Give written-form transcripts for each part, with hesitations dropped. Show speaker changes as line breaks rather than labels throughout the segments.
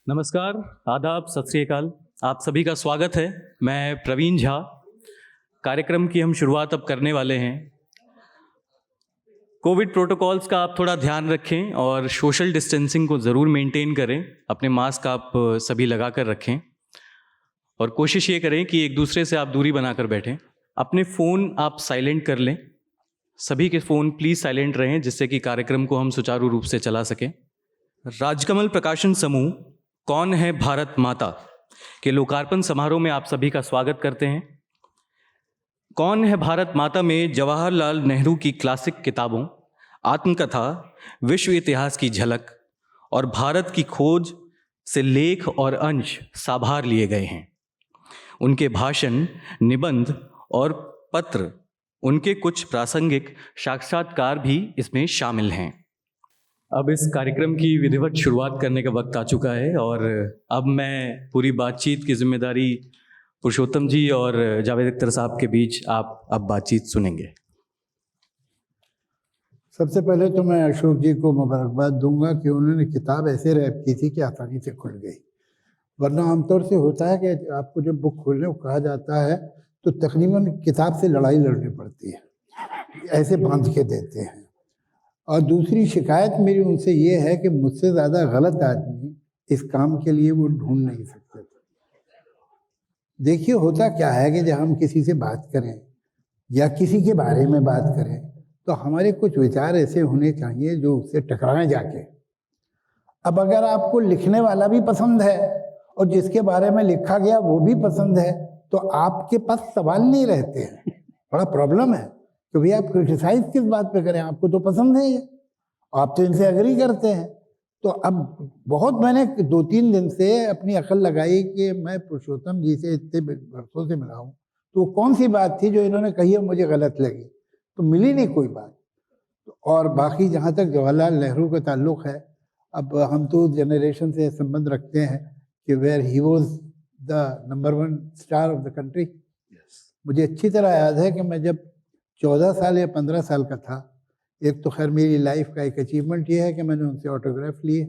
नमस्कार, आदाब, सत श्री अकाल। आप सभी का स्वागत है। मैं प्रवीण झा। कार्यक्रम की हम शुरुआत अब करने वाले हैं। कोविड प्रोटोकॉल्स का आप थोड़ा ध्यान रखें और सोशल डिस्टेंसिंग को ज़रूर मेंटेन करें। अपने मास्क आप सभी लगा कर रखें और कोशिश ये करें कि एक दूसरे से आप दूरी बनाकर बैठें। अपने फ़ोन आप साइलेंट कर लें। सभी के फ़ोन प्लीज़ साइलेंट रहें, जिससे कि कार्यक्रम को हम सुचारू रूप से चला सकें। राजकमल प्रकाशन समूह कौन है भारत माता के लोकार्पण समारोह में आप सभी का स्वागत करते हैं। कौन है भारत माता में जवाहरलाल नेहरू की क्लासिक किताबों, आत्मकथा, विश्व इतिहास की झलक और भारत की खोज से लेख और अंश साभार लिए गए हैं। उनके भाषण, निबंध और पत्र, उनके कुछ प्रासंगिक साक्षात्कार भी इसमें शामिल हैं। अब इस कार्यक्रम की विधिवत शुरुआत करने का वक्त आ चुका है और अब मैं पूरी बातचीत की जिम्मेदारी पुरुषोत्तम जी और जावेद अख्तर साहब के बीच आप अब बातचीत सुनेंगे।
सबसे पहले तो मैं अशोक जी को मुबारकबाद दूंगा कि उन्होंने किताब ऐसे रैप की थी कि आसानी से खुल गई, वरना आमतौर से होता है कि आपको जब बुक खोलने को कहा जाता है तो तकरीबन किताब से लड़ाई लड़नी पड़ती है, ऐसे बांध के देते हैं। और दूसरी शिकायत मेरी उनसे ये है कि मुझसे ज़्यादा गलत आदमी इस काम के लिए वो ढूंढ नहीं सकते थे। देखिए, होता क्या है कि जब हम किसी से बात करें या किसी के बारे में बात करें तो हमारे कुछ विचार ऐसे होने चाहिए जो उससे टकराएं जाके। अब अगर आपको लिखने वाला भी पसंद है और जिसके बारे में लिखा गया वो भी पसंद है तो आपके पास सवाल नहीं रहते हैं। बड़ा प्रॉब्लम है कि भैया आप क्रिटिसाइज किस बात पे करें, आपको तो पसंद है ये, आप तो इनसे एग्री करते हैं। तो अब बहुत मैंने 2-3 दिन से अपनी अकल लगाई कि मैं पुरुषोत्तम जी से इतने वर्षों से मिला हूँ, तो वो कौन सी बात थी जो इन्होंने कही है मुझे गलत लगी, तो मिली नहीं कोई बात। और बाकी जहाँ तक जवाहरलाल नेहरू का ताल्लुक़ है, अब हम तो जनरेशन से संबंध रखते हैं कि where he was the number 1 star of the country. मुझे अच्छी तरह याद है कि मैं जब 14 साल या 15 साल का था, एक तो खैर मेरी लाइफ का एक अचीवमेंट ये है कि मैंने उनसे ऑटोग्राफ लिए,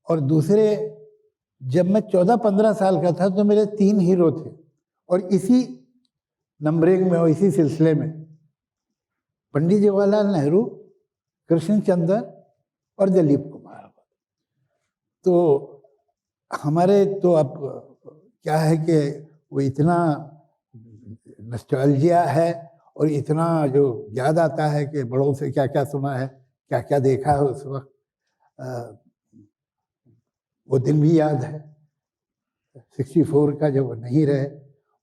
और दूसरे जब मैं 14-15 साल का था तो मेरे 3 हीरो थे, और इसी नंबरिंग में और इसी सिलसिले में पंडित जवाहरलाल नेहरू, कृष्ण चंद्र और दिलीप कुमार। तो हमारे तो अब क्या है कि वो इतना नॉस्टैल्जिया है और इतना जो याद आता है कि बड़ों से क्या क्या सुना है, क्या क्या देखा है उस वक्त, वो दिन भी याद है 64 का जब वो नहीं रहे।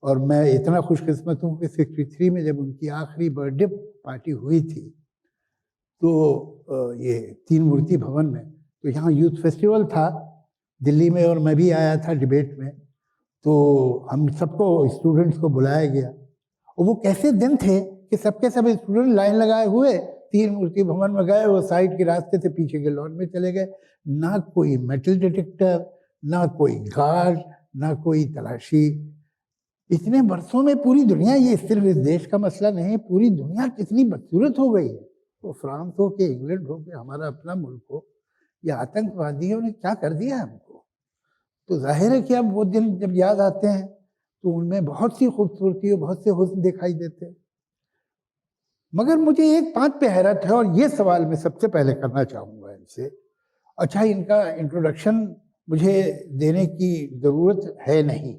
और मैं इतना खुशकिस्मत हूँ कि 63 में जब उनकी आखिरी बर्थडे पार्टी हुई थी तो ये 3 मूर्ति भवन में, तो यहाँ यूथ फेस्टिवल था दिल्ली में और मैं भी आया था डिबेट में, तो हम सबको स्टूडेंट्स को बुलाया गया। और वो कैसे दिन थे कि सबके सब स्टूडेंट लाइन लगाए हुए 3 मूर्ति भवन में गए, वो साइड के रास्ते से पीछे के लॉन में चले गए। ना कोई मेटल डिटेक्टर, ना कोई गार्ड, ना कोई तलाशी। इतने वर्षों में पूरी दुनिया, ये सिर्फ इस देश का मसला नहीं, पूरी दुनिया कितनी बदसूरत हो गई है। तो फ्रांस हो के, इंग्लैंड हो के, हमारा अपना मुल्क हो, ये आतंकवादियों ने क्या कर दिया हमको। तो जाहिर है कि अब वो दिन जब याद आते हैं तो उनमें बहुत सी खूबसूरती और बहुत से हुस्न दिखाई देते हैं। मगर मुझे एक बात पे हैरत है और ये सवाल मैं सबसे पहले करना चाहूँगा इनसे। अच्छा, इनका इंट्रोडक्शन मुझे देने की ज़रूरत है नहीं,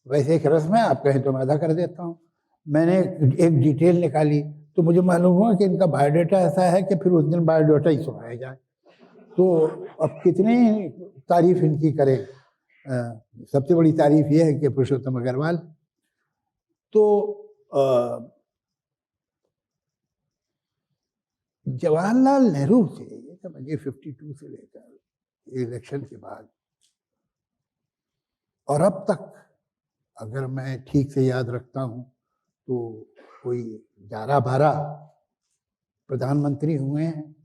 वैसे एक रस्म है, आप कहें तो मैं अदा कर देता हूँ। मैंने एक डिटेल निकाली तो मुझे मालूम हुआ कि इनका बायोडाटा ऐसा है कि फिर उस दिन बायोडाटा ही सुनाया जाए। तो अब कितनी तारीफ इनकी करें। सबसे बड़ी तारीफ ये है कि पुरुषोत्तम अग्रवाल। तो जवाहरलाल नेहरू से समझिए 52 से लेकर इलेक्शन के बाद और अब तक, अगर मैं ठीक से याद रखता हूँ तो कोई 11-12 प्रधानमंत्री हुए हैं।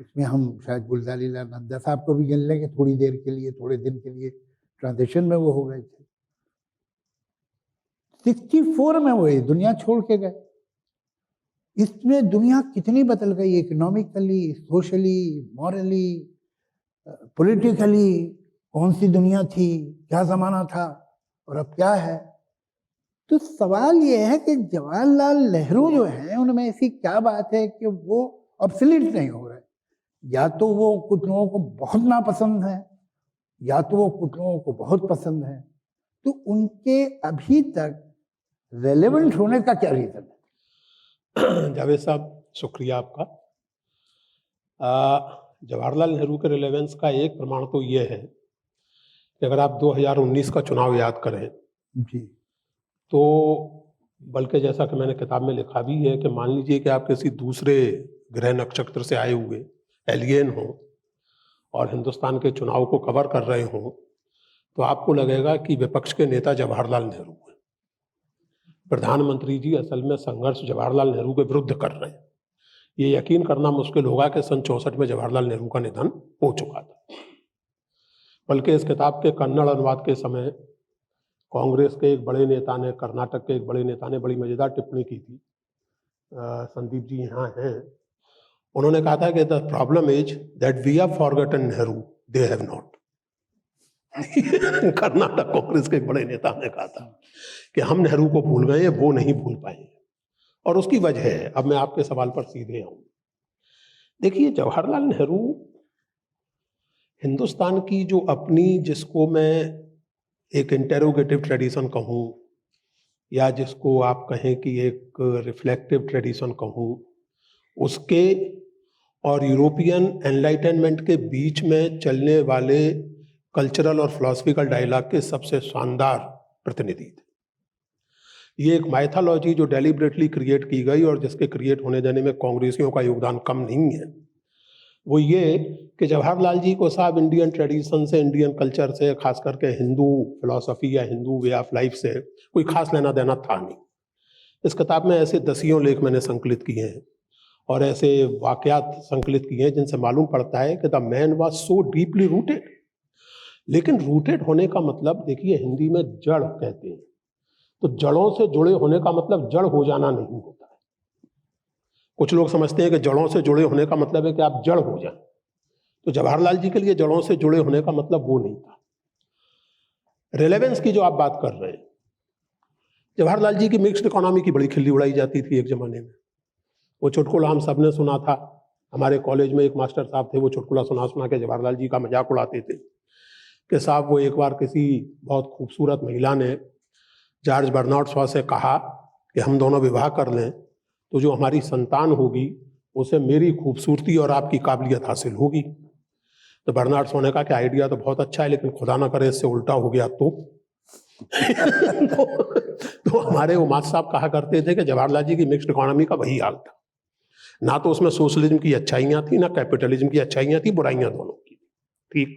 इसमें हम शायद गुलजारी लाल नंदा साहब को भी गिन लेंगे, थोड़ी देर के लिए, थोड़े दिन के लिए ट्रांजिशन में वो हो गए थे। 64 में वो दुनिया छोड़ के गए। इसमें दुनिया कितनी बदल गई, इकोनॉमिकली, सोशली, मॉरली, पॉलिटिकली, कौन सी दुनिया थी, क्या ज़माना था और अब क्या है। तो सवाल ये है कि जवाहरलाल नेहरू जो हैं उनमें ऐसी क्या बात है कि वो ऑब्सोलीट नहीं हो रहे। या तो वो कुछ लोगों को बहुत नापसंद है, या तो वो कुछ लोगों को बहुत पसंद है। तो उनके अभी तक रेलेवेंट होने का क्या रीज़न है?
जावेद साहब, शुक्रिया आपका। जवाहरलाल नेहरू के रिलेवेंस का एक प्रमाण तो ये है कि अगर आप 2019 का चुनाव याद करें
जी,
तो बल्कि जैसा कि मैंने किताब में लिखा भी है कि मान लीजिए कि आप किसी दूसरे ग्रह नक्षत्र से आए हुए एलियन हो और हिंदुस्तान के चुनाव को कवर कर रहे हो, तो आपको लगेगा कि विपक्ष के नेता जवाहरलाल नेहरू हैं। प्रधानमंत्री जी असल में संघर्ष जवाहरलाल नेहरू के विरुद्ध कर रहे हैं। ये यकीन करना मुश्किल होगा कि सन 64 में जवाहरलाल नेहरू का निधन हो चुका था। बल्कि इस किताब के कन्नड़ अनुवाद के समय कांग्रेस के एक बड़े नेता ने, कर्नाटक के एक बड़े नेता ने बड़ी मजेदार टिप्पणी की थी। संदीप जी यहाँ हैं। उन्होंने कहा था कि the problem is that we have forgotten Nehru, they have not. Karnataka Congress के एक बड़े नेता ने कहा था कि हम नेहरू को भूल गए, वो नहीं भूल पाए। और उसकी वजह है, अब मैं आपके सवाल पर सीधे आऊं। देखिए, जवाहरलाल नेहरू हिंदुस्तान की जो अपनी, जिसको मैं एक इंटेरोगेटिव ट्रेडिशन कहूं या जिसको आप कहें कि एक रिफ्लेक्टिव ट्रेडिशन कहूं, उसके और यूरोपियन एनलाइटनमेंट के बीच में चलने वाले कल्चरल और फिलॉसफिकल डायलॉग के सबसे शानदार प्रतिनिधि थे। ये एक माइथोलॉजी जो डेलिबरेटली क्रिएट की गई और जिसके क्रिएट होने जाने में कांग्रेसियों का योगदान कम नहीं है, वो ये कि जवाहरलाल जी को साहब इंडियन ट्रेडिशन से, इंडियन कल्चर से, खास करके हिंदू फिलॉसफी या हिंदू वे ऑफ लाइफ से कोई खास लेना देना था नहीं। इस किताब में ऐसे दसियों लेख मैंने संकलित किए हैं और ऐसे वाकयात संकलित किए हैं जिनसे मालूम पड़ता है कि the man was so deeply rooted. लेकिन रूटेड होने का मतलब, देखिए हिंदी में जड़ कहते हैं, तो जड़ों से जुड़े होने का मतलब जड़ हो जाना नहीं होता है। कुछ लोग समझते हैं कि जड़ों से जुड़े होने का मतलब है कि आप जड़ हो जाएं। तो जवाहरलाल जी के लिए जड़ों से जुड़े होने का मतलब वो नहीं था। रिलेवेंस की जो आप बात कर रहे हैं, जवाहरलाल जी की मिक्स्ड इकोनॉमी की बड़ी खिल्ली उड़ाई जाती थी एक जमाने में। वो चुटकुला हम सब ने सुना था। हमारे कॉलेज में एक मास्टर साहब थे, वो चुटकुला सुना सुना के जवाहरलाल जी का मजाक उड़ाते थे कि साहब वो एक बार किसी बहुत खूबसूरत महिला ने जॉर्ज बर्नार्ड शॉ से कहा कि हम दोनों विवाह कर लें तो जो हमारी संतान होगी उसे मेरी खूबसूरती और आपकी काबिलियत हासिल होगी। तो बर्नार्ड शॉ ने कहा कि आइडिया तो बहुत अच्छा है, लेकिन खुदा ना करे इससे उल्टा हो गया तो तो हमारे वो मास्टर साहब कहा करते थे कि जवाहरलाल जी की मिक्स्ड इकोनॉमी का वही हाल था। ना तो उसमें सोशलिज्म की अच्छाइयां थी, ना कैपिटलिज्म की अच्छाइयां थी, बुराइयां दोनों की। ठीक,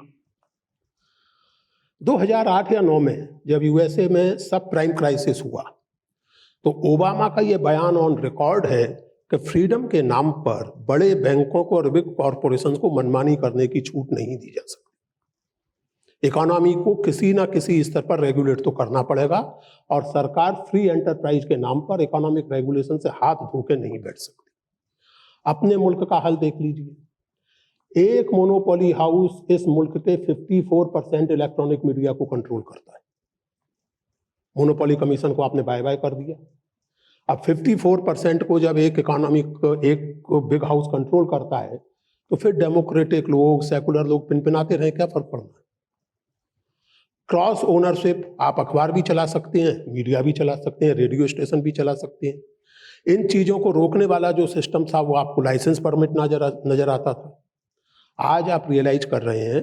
2008 या 9 में जब यूएसए में सब प्राइम क्राइसिस हुआ तो ओबामा का ये बयान ऑन रिकॉर्ड है कि फ्रीडम के नाम पर बड़े बैंकों को और बिग कॉरपोरेशन को मनमानी करने की छूट नहीं दी जा सकती। इकोनॉमी को किसी ना किसी स्तर पर रेगुलेट तो करना पड़ेगा और सरकार फ्री एंटरप्राइज के नाम पर इकोनॉमिक रेगुलेशन से हाथ धो के नहीं बैठ सकती। अपने मुल्क का हाल देख लीजिए। एक मोनोपोली हाउस इस मुल्क के 54% इलेक्ट्रॉनिक मीडिया को कंट्रोल करता है। मोनोपोली कमीशन को आपने बाय बाय कर दिया। अब 54% को जब एक बिग हाउस कंट्रोल करता है तो फिर डेमोक्रेटिक लोग, सेकुलर लोग पिनपिनाते रहे, क्या फर्क पड़ना है। क्रॉस ओनरशिप, आप अखबार भी चला सकते हैं, मीडिया भी चला सकते हैं, रेडियो स्टेशन भी चला सकते हैं। इन चीजों को रोकने वाला जो सिस्टम था वो आपको लाइसेंस परमिट नजर आता था। आज आप रियलाइज कर रहे हैं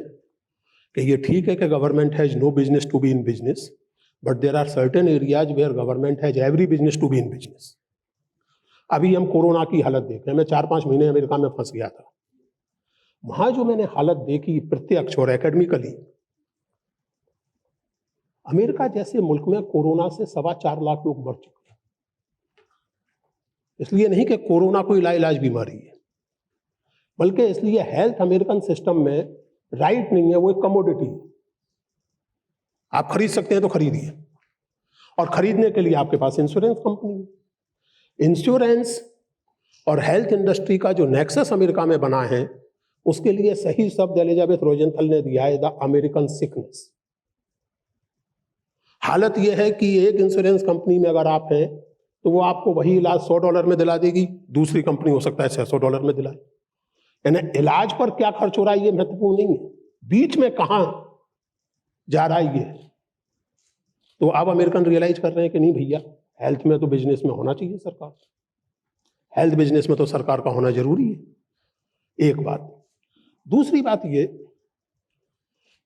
कि ये ठीक है कि government has no business to be in business, but there are certain areas where government has every business to be in business. अभी हम कोरोना की हालत देख रहे हैं। मैं 4-5 महीने अमेरिका में फंस गया था। वहां जो मैंने हालत देखी प्रत्यक्ष और एकेडमिकली, अमेरिका जैसे मुल्क में कोरोना से 4.25 लाख लोग मर चुके हैं। इसलिए नहीं कि कोरोना कोई लाइलाज बीमारी है, बल्कि इसलिए हेल्थ अमेरिकन सिस्टम में राइट नहीं है, वो एक कमोडिटी है। आप खरीद सकते हैं तो खरीदिए, और खरीदने के लिए आपके पास इंश्योरेंस कंपनी है। इंश्योरेंस और हेल्थ इंडस्ट्री का जो नेक्सस अमेरिका में बना है उसके लिए सही शब्द एलिजाबेथ रोजेंथल ने दिया है, द अमेरिकन सिकनेस। हालत यह है कि एक इंश्योरेंस कंपनी में अगर आप हैं तो वो आपको वही इलाज $100 में दिला देगी, दूसरी कंपनी हो सकता है $600 में दिलाए। यानी इलाज पर क्या खर्च हो रहा है ये महत्वपूर्ण नहीं है, बीच में कहां जा रहा है ये। तो अब अमेरिकन रियलाइज कर रहे हैं कि नहीं भैया, हेल्थ में तो बिजनेस में होना चाहिए सरकार, हेल्थ बिजनेस में तो सरकार का होना जरूरी है। एक बात। दूसरी बात ये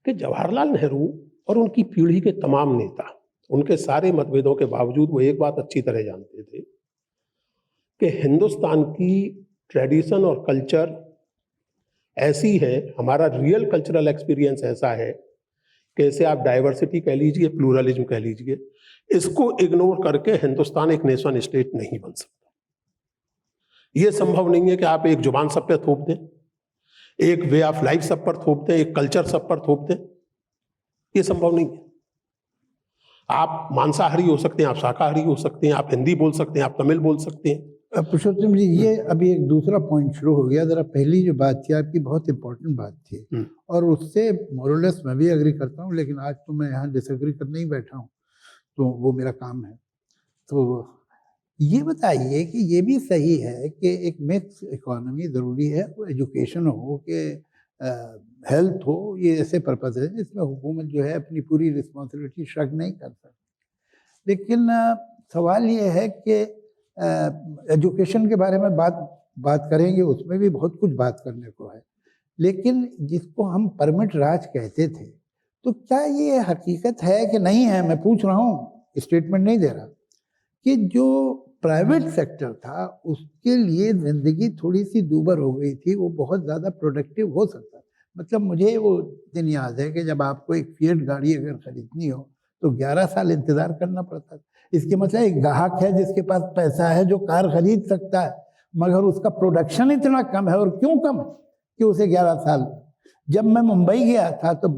कि जवाहरलाल नेहरू और उनकी पीढ़ी के तमाम नेता, उनके सारे मतभेदों के बावजूद वो एक बात अच्छी तरह जानते थे कि हिंदुस्तान की ट्रेडिशन और कल्चर ऐसी है, हमारा रियल कल्चरल एक्सपीरियंस ऐसा है कि इसे आप डाइवर्सिटी कह लीजिए, प्लूरलिज्म कह लीजिए, इसको इग्नोर करके हिंदुस्तान एक नेशन स्टेट नहीं बन सकता। यह संभव नहीं है कि आप एक जुबान सब पे थोप दें, एक वे ऑफ लाइफ सब पर थोप दें, एक कल्चर सब पर थोप दें, यह संभव नहीं है। आप मांसाहारी हो सकते हैं, आप शाकाहारी हो सकते हैं, आप हिंदी बोल सकते हैं, आप तमिल बोल सकते हैं।
पुरुषोत्तम जी, ये अभी एक दूसरा पॉइंट शुरू हो गया। जरा पहली जो बात थी आपकी बहुत इंपॉर्टेंट बात थी और उससे मोरलेस मैं भी एग्री करता हूँ, लेकिन आज तो मैं यहाँ डिसएग्री करने ही बैठा हूँ, तो वो मेरा काम है। तो ये बताइए कि ये भी सही है कि एक मिक्स इकोनॉमी ज़रूरी है, वो एजुकेशन हो कि हेल्थ हो, ये ऐसे पर्पज़ है जिसमें हुकूमत जो है अपनी पूरी रिस्पॉन्सिबिलिटी शक नहीं कर सकती। लेकिन सवाल ये है कि एजुकेशन के बारे में बात करेंगे, उसमें भी बहुत कुछ बात करने को है, लेकिन जिसको हम परमिट राज कहते थे, तो क्या ये हकीकत है कि नहीं है? मैं पूछ रहा हूँ, स्टेटमेंट नहीं दे रहा, कि जो प्राइवेट सेक्टर था उसके लिए ज़िंदगी थोड़ी सी दूभर हो गई थी, वो बहुत ज़्यादा प्रोडक्टिव हो सकता। मतलब मुझे वो दिन याद है कि जब आपको एक फिएट गाड़ी अगर ख़रीदनी हो तो 11 साल इंतज़ार करना पड़ता था। इसके मतलब एक ग्राहक है जिसके पास पैसा है जो कार खरीद सकता है, मगर उसका प्रोडक्शन इतना कम है, और क्यों कम है कि उसे 11 साल। जब मैं मुंबई गया था तो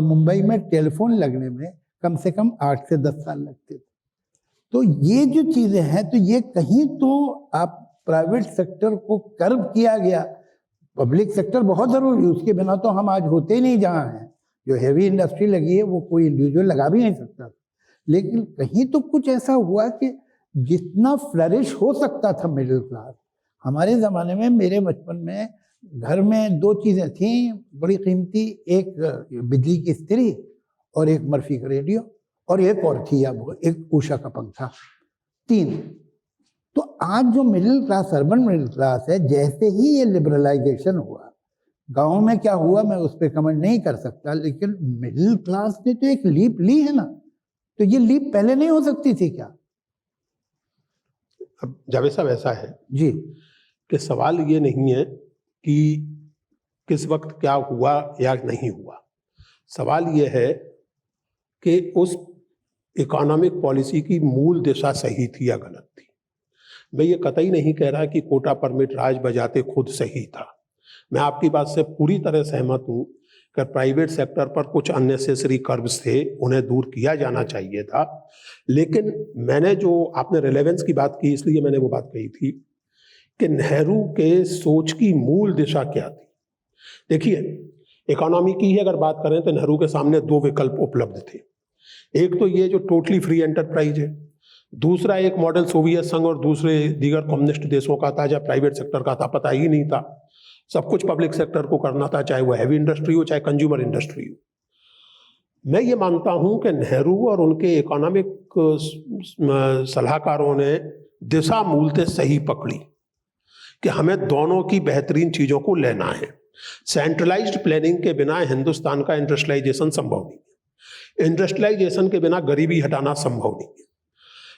मुंबई में टेलीफोन लगने में कम से कम 8 से 10 साल लगते थे। तो ये जो चीज़ें हैं, तो ये कहीं तो आप प्राइवेट सेक्टर को कर्व किया गया, पब्लिक सेक्टर बहुत ज़रूरी है, उसके बिना तो हम आज होते ही नहीं जहाँ हैं। जो हैवी इंडस्ट्री लगी है वो कोई इंडिविजुअल लगा भी नहीं सकता, लेकिन कहीं तो कुछ ऐसा हुआ कि जितना फ्लरिश हो सकता था मिडिल क्लास। हमारे ज़माने में, मेरे बचपन में घर में 2 चीज़ें थीं बड़ी कीमती, एक बिजली की इस्त्री और एक मर्फी का रेडियो, और एक और थी अब एक उषा का पंखा, 3। तो आज जो middle class, urban middle class है, जैसे ही ये लिबरलाइजेशन हुआ, गाँव में क्या हुआ मैं उस पर कमेंट नहीं कर सकता, लेकिन मिडिल क्लास ने तो एक लीप ली है ना, तो ये लीप पहले नहीं हो सकती थी क्या?
अब जावेद साहब ऐसा है
जी
कि सवाल ये नहीं है कि किस वक्त क्या हुआ या नहीं हुआ, सवाल ये है कि उस इकोनॉमिक पॉलिसी की मूल दिशा सही थी या गलत थी। मैं ये कतई नहीं कह रहा कि कोटा परमिट राज बजाते खुद सही था। मैं आपकी बात से पूरी तरह सहमत हूँ कि प्राइवेट सेक्टर पर कुछ अननेसेसरी कर्व्स थे, उन्हें दूर किया जाना चाहिए था। लेकिन मैंने जो आपने रिलेवेंस की बात की, इसलिए मैंने वो बात कही थी कि नेहरू के सोच की मूल दिशा क्या थी। देखिए, इकोनॉमी की ही अगर बात करें तो नेहरू के सामने 2 विकल्प उपलब्ध थे। एक तो ये जो टोटली फ्री एंटरप्राइज है, दूसरा एक मॉडल सोवियत संघ और दूसरे दीगर कम्युनिस्ट देशों का था, जब प्राइवेट सेक्टर का था पता ही नहीं था, सब कुछ पब्लिक सेक्टर को करना था, चाहे वो हैवी इंडस्ट्री हो चाहे कंज्यूमर इंडस्ट्री हो। मैं ये मानता हूं कि नेहरू और उनके इकोनॉमिक सलाहकारों ने दिशा मूलतः सही पकड़ी कि हमें दोनों की बेहतरीन चीजों को लेना है। सेंट्रलाइज्ड प्लानिंग के बिना हिंदुस्तान का इंडस्ट्रियलाइजेशन संभव नहीं है, इंडस्ट्रियलाइजेशन के बिना गरीबी हटाना संभव नहीं है।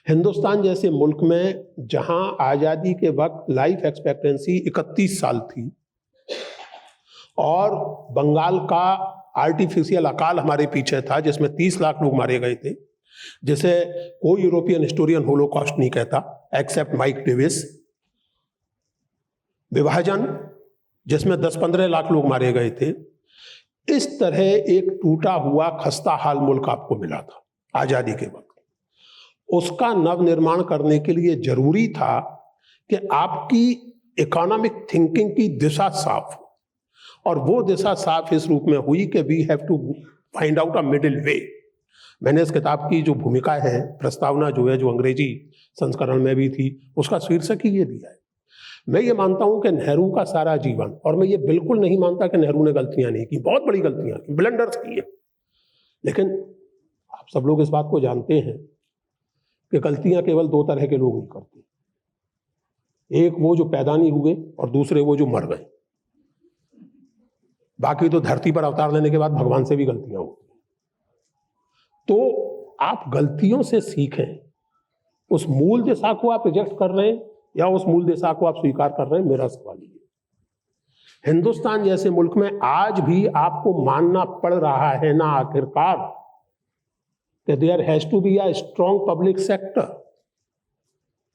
हिंदुस्तान जैसे मुल्क में जहां आज़ादी के वक्त लाइफ एक्सपेक्टेंसी 31 साल थी और बंगाल का आर्टिफिशियल अकाल हमारे पीछे था जिसमें 30 लाख लोग मारे गए थे, जिसे कोई यूरोपियन हिस्टोरियन होलोकॉस्ट नहीं कहता एक्सेप्ट माइक डेविस। विभाजन जिसमें 10-15 लाख लोग मारे गए थे। इस तरह एक टूटा हुआ खस्ता हाल मुल्क आपको मिला था आज़ादी के वक्त। उसका नवनिर्माण करने के लिए जरूरी था कि आपकी इकोनॉमिक थिंकिंग की दिशा साफ हो। और वो दिशा साफ इस रूप में हुई कि we have to find out a middle way. मैंने इस किताब की जो भूमिका है, प्रस्तावना जो है, जो अंग्रेजी संस्करण में भी थी, उसका शीर्षक ही ये दिया है। मैं ये मानता हूं कि नेहरू का सारा जीवन, और मैं ये बिल्कुल नहीं मानता कि नेहरू ने गलतियां नहीं की, बहुत बड़ी गलतियां की, ब्लंडर्स किए, लेकिन आप सब लोग इस बात को जानते हैं कि गलतियां केवल दो तरह के लोग नहीं करते, एक वो जो पैदा नहीं हुए और दूसरे वो जो मर गए। बाकी तो धरती पर अवतार लेने के बाद भगवान से भी गलतियां होती हैं। तो आप गलतियों से सीखें। उस मूल दिशा को आप रिजेक्ट कर रहे हैं या उस मूल दिशा को आप स्वीकार कर रहे हैं, मेरा सवाल ये। हिंदुस्तान जैसे मुल्क में आज भी आपको मानना पड़ रहा है ना आखिरकार कि there has to be a strong public sector.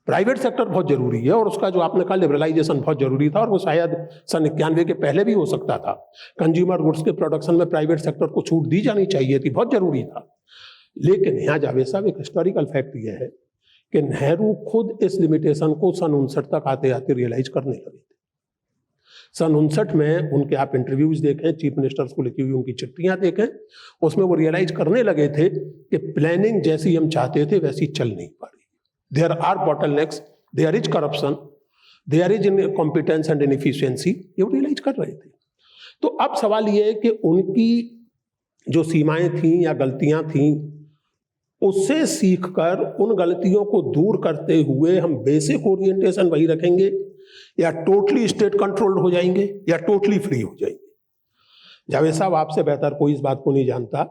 Private sector बहुत जरूरी है, और उसका जो आपने कहा लिबरलाइजेशन बहुत जरूरी था, और वो शायद सन 91 के पहले भी हो सकता था। कंज्यूमर गुड्स के प्रोडक्शन में प्राइवेट सेक्टर को छूट दी जानी चाहिए थी, बहुत जरूरी था। लेकिन यहाँ जावेद साहब एक हिस्टोरिकल फैक्ट ये है कि नेहरू खुद इस लिमिटेशन को सन 59 तक आते आते रियलाइज करने लगे थे। सन 59 में उनके आप इंटरव्यूज देखें, चीफ मिनिस्टर्स को लिखी हुई उनकी चिट्ठियां देखें, उसमें वो रियलाइज करने लगे थे कि प्लानिंग जैसी हम चाहते थे वैसी चल नहीं पा रही। There are bottlenecks, there is corruption, there is incompetence and inefficiency, ये रियलाइज कर रहे थे। तो अब सवाल ये है कि उनकी जो सीमाएं थीं या गलतियां थीं, उससे सीखकर उन गलतियों को दूर करते हुए हम बेसिक ओरिएंटेशन वही रखेंगे, या टोटली स्टेट कंट्रोल्ड हो जाएंगे, या टोटली फ्री हो जाएंगे। जावेद साहब, आपसे बेहतर कोई इस बात को नहीं जानता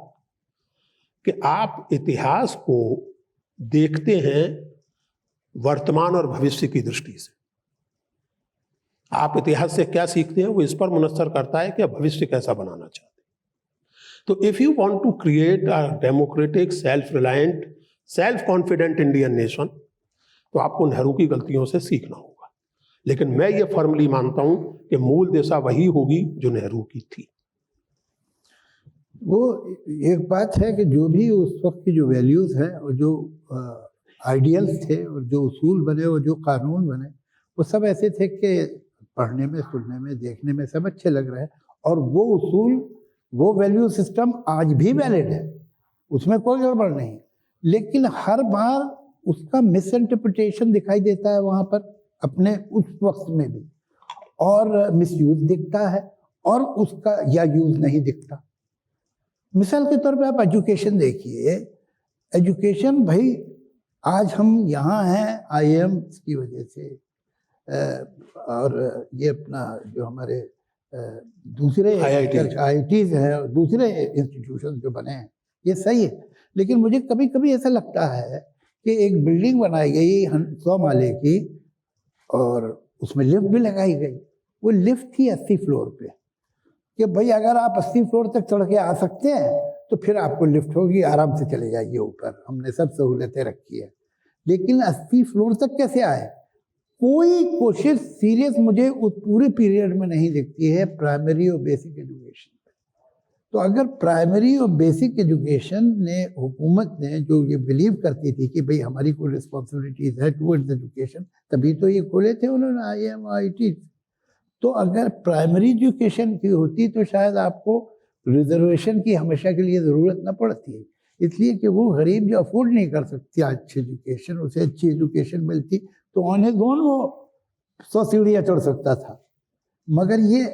कि आप इतिहास को देखते हैं वर्तमान और भविष्य की दृष्टि से। आप इतिहास से क्या सीखते हैं वो इस पर मुनस्सर करता है कि आप भविष्य कैसा बनाना चाहते हैं। तो if you want to create a democratic, self reliant, self confident Indian nation, तो आपको नेहरू की गलतियों से सीखना होगा। लेकिन मैं ये फर्मली मानता हूं कि मूल दिशा वही होगी जो नेहरू की थी।
वो एक बात है कि जो भी उस वक्त की जो वैल्यूज हैं और जो आइडियल्स थे और जो उसूल बने और जो कानून बने, वो सब ऐसे थे कि पढ़ने में, सुनने में, देखने में सब अच्छे लग रहे हैं। और वो उसूल, वो वैल्यू सिस्टम आज भी वैलिड है, उसमें कोई गड़बड़ नहीं। लेकिन हर बार उसका मिस इंटरप्रिटेशन दिखाई देता है वहाँ पर, अपने उस वक्त में भी, और मिसयूज दिखता है और उसका या यूज नहीं दिखता। मिसाल के तौर पे आप एजुकेशन देखिए। एजुकेशन भाई, आज हम यहाँ हैं IIM की वजह से, और ये अपना जो हमारे दूसरे IITs हैं, दूसरे इंस्टीट्यूशन जो बने हैं, ये सही है। लेकिन मुझे कभी कभी ऐसा लगता है कि एक बिल्डिंग बनाई गई 100 माले की और उसमें लिफ्ट भी लगाई गई। वो लिफ्ट थी 80 फ्लोर पे, कि भाई अगर आप 80 फ्लोर तक चढ़ के आ सकते हैं तो फिर आपको लिफ्ट होगी, आराम से चले जाइए ऊपर, हमने सब सहूलतें रखी है। लेकिन 80 फ्लोर तक कैसे आए? कोई कोशिश सीरियस मुझे उस पूरे पीरियड में नहीं दिखती है प्राइमरी और बेसिक एजुकेशन पे। तो अगर प्राइमरी और बेसिक एजुकेशन ने, हुकूमत ने जो ये बिलीव करती थी कि भाई हमारी कोई रिस्पॉन्सिबिलिटीज है टुवर्ड्स एजुकेशन, तभी तो ये खोले थे उन्होंने IIM IIT। तो अगर प्राइमरी एजुकेशन की होती तो शायद आपको रिजर्वेशन की हमेशा के लिए ज़रूरत न पड़ती, इसलिए कि वो गरीब जो अफोर्ड नहीं कर सकती अच्छी एजुकेशन, उसे अच्छी एजुकेशन मिलती तो ऑन हिज ओन वो 100 सीढ़ियाँ चढ़ सकता था। मगर ये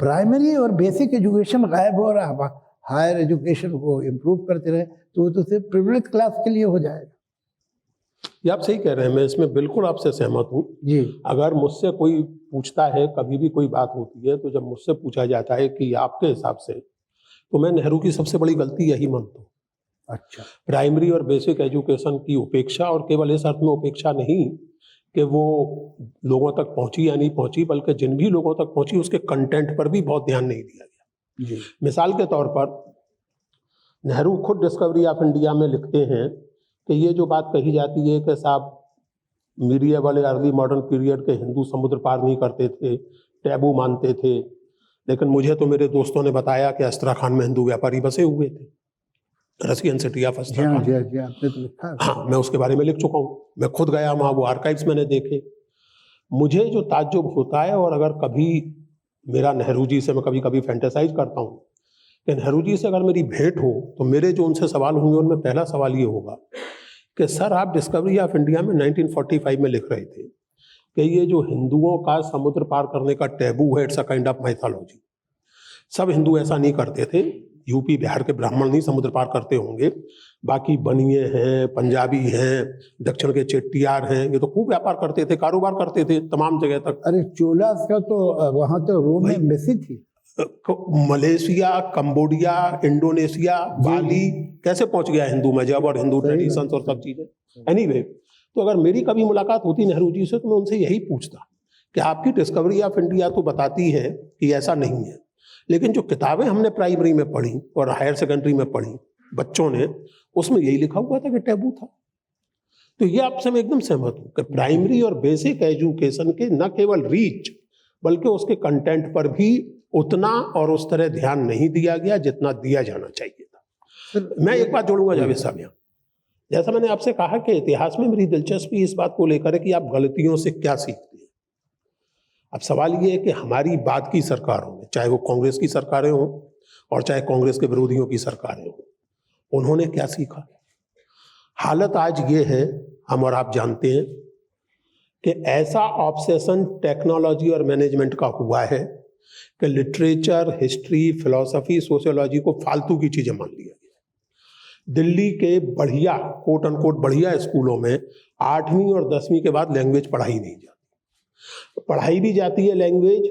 प्राइमरी और बेसिक एजुकेशन गायब हो रहा, हायर एजुकेशन को इम्प्रूव करते रहे, तो वो तो सिर्फ प्रिविलेज क्लास के लिए हो जाएगा।
ये आप सही कह रहे हैं, मैं इसमें बिल्कुल आपसे सहमत हूँ
जी।
अगर मुझसे कोई पूछता है, कभी भी कोई बात होती है, तो जब मुझसे पूछा जाता है कि आपके हिसाब से, तो मैं नेहरू की सबसे बड़ी गलती यही मानता हूँ।
अच्छा।
प्राइमरी और बेसिक एजुकेशन की उपेक्षा, और केवल इस अर्थ में उपेक्षा नहीं कि वो लोगों तक पहुंची या नहीं पहुंची, बल्कि जिन भी लोगों तक पहुंची उसके कंटेंट पर भी बहुत ध्यान नहीं दिया गया।
जी।
मिसाल के तौर पर नेहरू खुद डिस्कवरी ऑफ इंडिया में लिखते हैं कि ये जो बात कही जाती है कि साहब मीडिया वाले अर्ली मॉडर्न पीरियड के हिंदू समुद्र पार नहीं करते थे, टैबू मानते थे, लेकिन मुझे तो मेरे दोस्तों ने बताया कि अस्त्राखान में हिंदू व्यापारी बसे हुए थे, रशियन सिटी ऑफ अस्त्राखान।
आपने तो लिखा।
हाँ, मैं उसके बारे में लिख चुका हूँ, मैं खुद गया वहाँ, वो आर्काइव्स मैंने देखे। मुझे जो ताज्जुब होता है, और अगर कभी मेरा नेहरू जी से मैं कभी कभी फैंटेसाइज करता हूँ कि नेहरू जी से अगर मेरी भेंट हो तो मेरे जो उनसे सवाल होंगे उनमें पहला सवाल ये होगा कि सर आप डिस्कवरी ऑफ इंडिया में 1945 में लिख रहे थे कि ये जो हिंदुओं का समुद्र पार करने का टैबू है, it's a kind of mythology. सब हिंदू ऐसा नहीं करते थे, यूपी बिहार के ब्राह्मण नहीं समुद्र पार करते होंगे, बाकी बनिए हैं, पंजाबी हैं, दक्षिण के चेट्टियार हैं, ये तो खूब व्यापार करते थे, कारोबार करते थे तमाम जगह तक।
अरे चोलास का तो वहां तो रोम में एम्बेसी थी।
मलेशिया, कंबोडिया, इंडोनेशिया, बाली कैसे पहुंच गया हिंदू मजहब और हिंदू ट्रेडिशंस और सब चीजें। एनीवे, तो अगर मेरी कभी मुलाकात होती नेहरू जी से तो मैं उनसे यही पूछता कि आपकी डिस्कवरी ऑफ इंडिया तो बताती है कि ऐसा नहीं है, लेकिन जो किताबें हमने प्राइमरी में पढ़ी और हायर सेकेंडरी में पढ़ी बच्चों ने, उसमें यही लिखा हुआ था कि टैबू था। तो ये आपसे मैं एकदम सहमत हूं कि प्राइमरी और बेसिक एजुकेशन के न केवल रीच बल्कि उसके कंटेंट पर भी उतना और उस तरह ध्यान नहीं दिया गया जितना दिया जाना चाहिए था। मैं एक बात जोड़ूंगा जावेद साहब यहाँ, जैसा मैंने आपसे कहा कि इतिहास में मेरी दिलचस्पी इस बात को लेकर है कि आप गलतियों से क्या सीखते हैं। अब सवाल ये है कि हमारी बाद की सरकारों में, चाहे वो कांग्रेस की सरकारें हों और चाहे कांग्रेस के विरोधियों की सरकारें हों, उन्होंने क्या सीखा। हालत आज ये है, हम और आप जानते हैं कि ऐसा ऑब्सेशन टेक्नोलॉजी और मैनेजमेंट का हुआ है कि लिटरेचर, हिस्ट्री, फिलॉसफी, सोशियोलॉजी को फालतू की चीजें मान लिया गया। दिल्ली के बढ़िया कोट अनकोट बढ़िया स्कूलों में 8वीं और 10वीं के बाद लैंग्वेज पढ़ाई नहीं जाती। पढ़ाई भी जाती है लैंग्वेज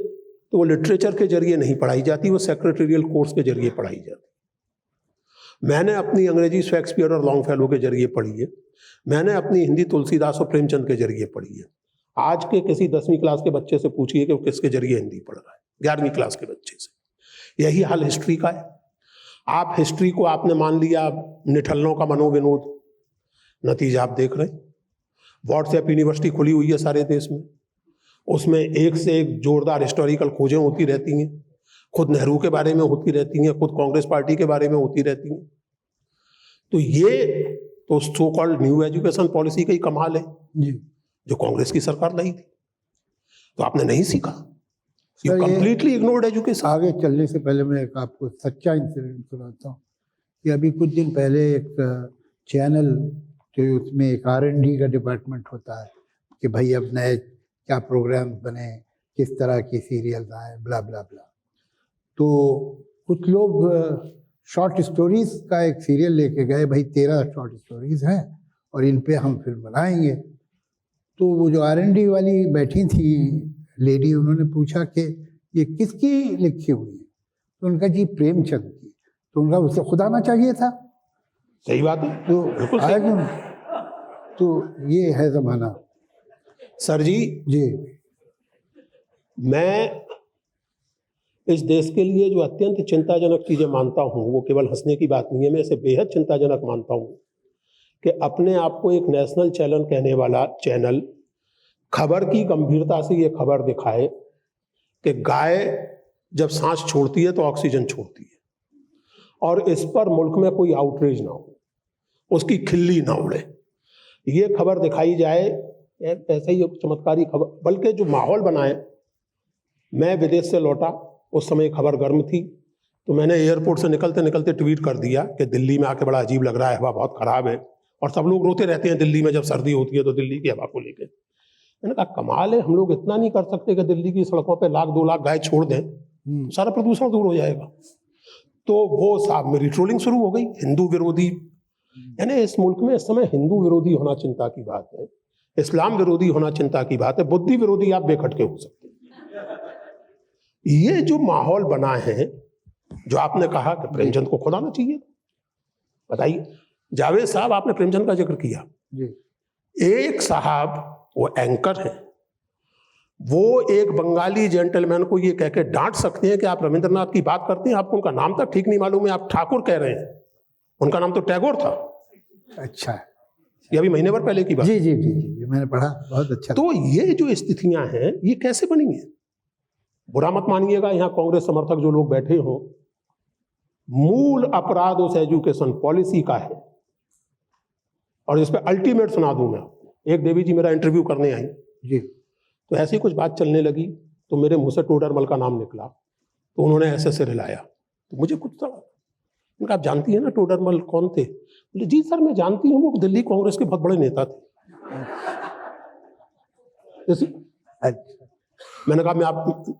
तो वो लिटरेचर के जरिए नहीं पढ़ाई जाती, वो सेक्रेटरियल कोर्स के जरिए पढ़ाई जाती। मैंने अपनी अंग्रेजी शेक्सपियर और लॉन्गफेलो के जरिए पढ़ी है, मैंने अपनी हिंदी तुलसीदास और प्रेमचंद के जरिए पढ़ी है। आज के किसी 10वीं क्लास के बच्चे से पूछिए कि वो किसके जरिए हिंदी पढ़ रहा है, 11वीं क्लास के बच्चे से। यही हाल हिस्ट्री का है। आप हिस्ट्री को आपने मान लिया निठल्लों का मनोविनोद, नतीजा आप देख रहे हैं। व्हाट्सएप यूनिवर्सिटी खुली हुई है सारे देश में, उसमें एक से एक जोरदार हिस्टोरिकल खोजें होती रहती हैं, खुद नेहरू के बारे में होती रहती हैं, खुद कांग्रेस पार्टी के बारे में होती रहती हैं। तो ये तो so called new education policy का ही कमाल है
जी,
जो कांग्रेस की सरकार लाई थी। तो आपने नहीं सीखा, यू कंप्लीटली इग्नोर्ड एजुकेशन।
आगे चलने से पहले मैं एक आपको सच्चा इंसिडेंट सुनाता हूँ कि अभी कुछ दिन पहले एक चैनल जो उसमें एक R&D का डिपार्टमेंट होता है कि भाई अब नए क्या प्रोग्राम बने, किस तरह की सीरियल्स आए, ब्ला ब्ला ब्ला। तो कुछ लोग शॉर्ट स्टोरीज का एक सीरियल लेके गए, भाई 13 शॉर्ट स्टोरीज हैं और इन पे हम फिल्म बनाएंगे। तो वो जो R&D वाली बैठी थी लेडी, उन्होंने पूछा कि ये किसकी लिखी हुई है, तो उनका जी प्रेमचंद की। तो उनका उससे खुद आना चाहिए था।
सही बात है,
तो
बिल्कुल
आया
सही।
क्यों? तो ये है जमाना।
सर जी,
जी,
मैं इस देश के लिए जो अत्यंत चिंताजनक चीजें मानता हूं वो केवल हंसने की बात नहीं है, मैं इसे बेहद चिंताजनक मानता हूं कि अपने आप को एक नेशनल चैनल कहने वाला चैनल खबर की गंभीरता से ये खबर दिखाए कि गाय जब सांस छोड़ती है तो ऑक्सीजन छोड़ती है, और इस पर मुल्क में कोई आउटरीच ना हो, उसकी खिल्ली ना उड़े, ये खबर दिखाई जाए। ऐसा ही चमत्कारी खबर, बल्कि जो माहौल बनाए। मैं विदेश से लौटा, उस समय खबर गर्म थी, तो मैंने एयरपोर्ट से निकलते निकलते ट्वीट कर दिया कि दिल्ली में आके बड़ा अजीब लग रहा है, हवा बहुत खराब है, और सब लोग रोते रहते हैं दिल्ली में जब सर्दी होती है तो दिल्ली की हवा को लेकर। मैंने कहा कमाल है, हम लोग इतना नहीं कर सकते कि दिल्ली की सड़कों पे 1-2 लाख गाय छोड़ दें, तो सारा प्रदूषण दूर हो जाएगा। तो वो साहब मेरी ट्रोलिंग शुरू हो गई, हिंदू विरोधी। यानी इस मुल्क में इस समय हिंदू विरोधी होना चिंता की बात है, इस्लाम विरोधी होना चिंता की बात है, बुद्धि विरोधी आप बेखटके हो सकते हैं। ये जो माहौल बना है, जो आपने कहा कि प्रेमचंद को खुद आना चाहिए, बताइए। जावेद साहब, आपने प्रेमचंद का जिक्र किया
जी,
एक साहब वो एंकर हैं, वो एक बंगाली जेंटलमैन को ये कह के डांट सकते हैं कि आप रविंद्रनाथ की बात करते हैं, आपको उनका नाम तक ठीक नहीं मालूम है, आप ठाकुर कह रहे हैं, उनका नाम तो टैगोर था।
अच्छा है।
ये अभी महीने भर पहले की बात।
जी जी जी जी, मैंने पढ़ा, बहुत अच्छा।
तो ये जो स्थितियां हैं ये कैसे बनी हैं? बुरा मत मानिएगा, यहाँ कांग्रेस समर्थक जो लोग बैठे हो, मूल अपराध उस एजुकेशन पॉलिसी का है, और इस पे अल्टीमेट सुना दूं मैं आपको। एक देवी जी मेरा इंटरव्यू करने आई,
जी,
तो ऐसी कुछ बात चलने लगी तो मेरे मुंह से टोडरमल का नाम निकला, तो उन्होंने ऐसे से हिलाया, तो मुझे कुछ था, उनका आप जानती हैं ना टोडरमल कौन थे? बोले जी सर मैं जानती हूँ, वो दिल्ली कांग्रेस के बहुत बड़े नेता थे। जैसे मैंने कहा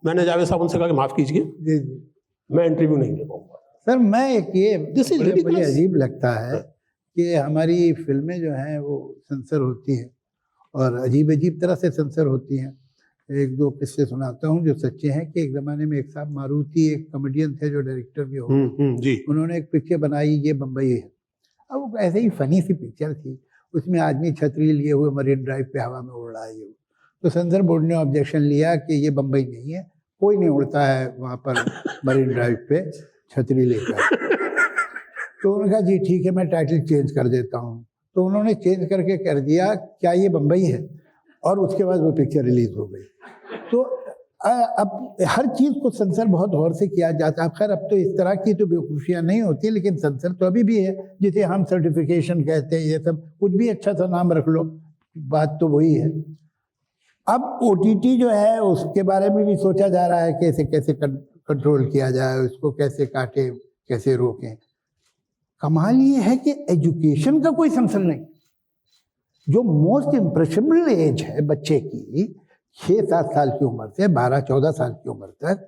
मैंने जावेद साहब उनसे कहा कि माफ कीजिए,
जी जी
मैं इंटरव्यू नहीं ले पाऊंगा।
सर, मैं एक ये
This is
मुझे
ridiculous.
अजीब लगता है कि हमारी फिल्में जो हैं वो सेंसर होती हैं और अजीब अजीब तरह से सेंसर होती हैं। एक दो किस्से सुनाता हूँ जो सच्चे हैं कि एक ज़माने में एक साहब मारुति, एक कॉमेडियन थे जो डायरेक्टर भी हो,
जी
उन्होंने एक पिक्चर बनाई, ये बम्बई है। अब वो ऐसे ही फनी सी पिक्चर थी, उसमें आदमी छतरी लिए हुए मरीन ड्राइव पे हवा में उड़ रहा है। तो सेंसर बोर्ड ने ऑब्जेक्शन लिया कि ये बम्बई नहीं है, कोई नहीं उड़ता है वहाँ पर मरीन ड्राइव पे छतरी लेकर। तो उन्होंने कहा जी ठीक है, मैं टाइटल चेंज कर देता हूँ। तो उन्होंने चेंज करके कर दिया क्या ये बम्बई है, और उसके बाद वो पिक्चर रिलीज हो गई। तो अब हर चीज़ को सेंसर बहुत गौर से किया जाता है। खैर अब तो इस तरह की तो बेवकूफ़ियाँ नहीं होती, लेकिन सेंसर तो अभी भी है, जिसे हम सर्टिफिकेशन कहते हैं। ये सब कुछ भी अच्छा सा नाम रख लो, बात तो वही है। अब OTT जो है उसके बारे में भी सोचा जा रहा है कि इसे कैसे कंट्रोल किया जाए, उसको कैसे काटे, कैसे रोकें। कमाल ये है कि एजुकेशन का कोई सेंसर नहीं। जो मोस्ट इम्प्रेशनेबल एज है बच्चे की, 6-7 साल की उम्र से 12-14 साल की उम्र तक,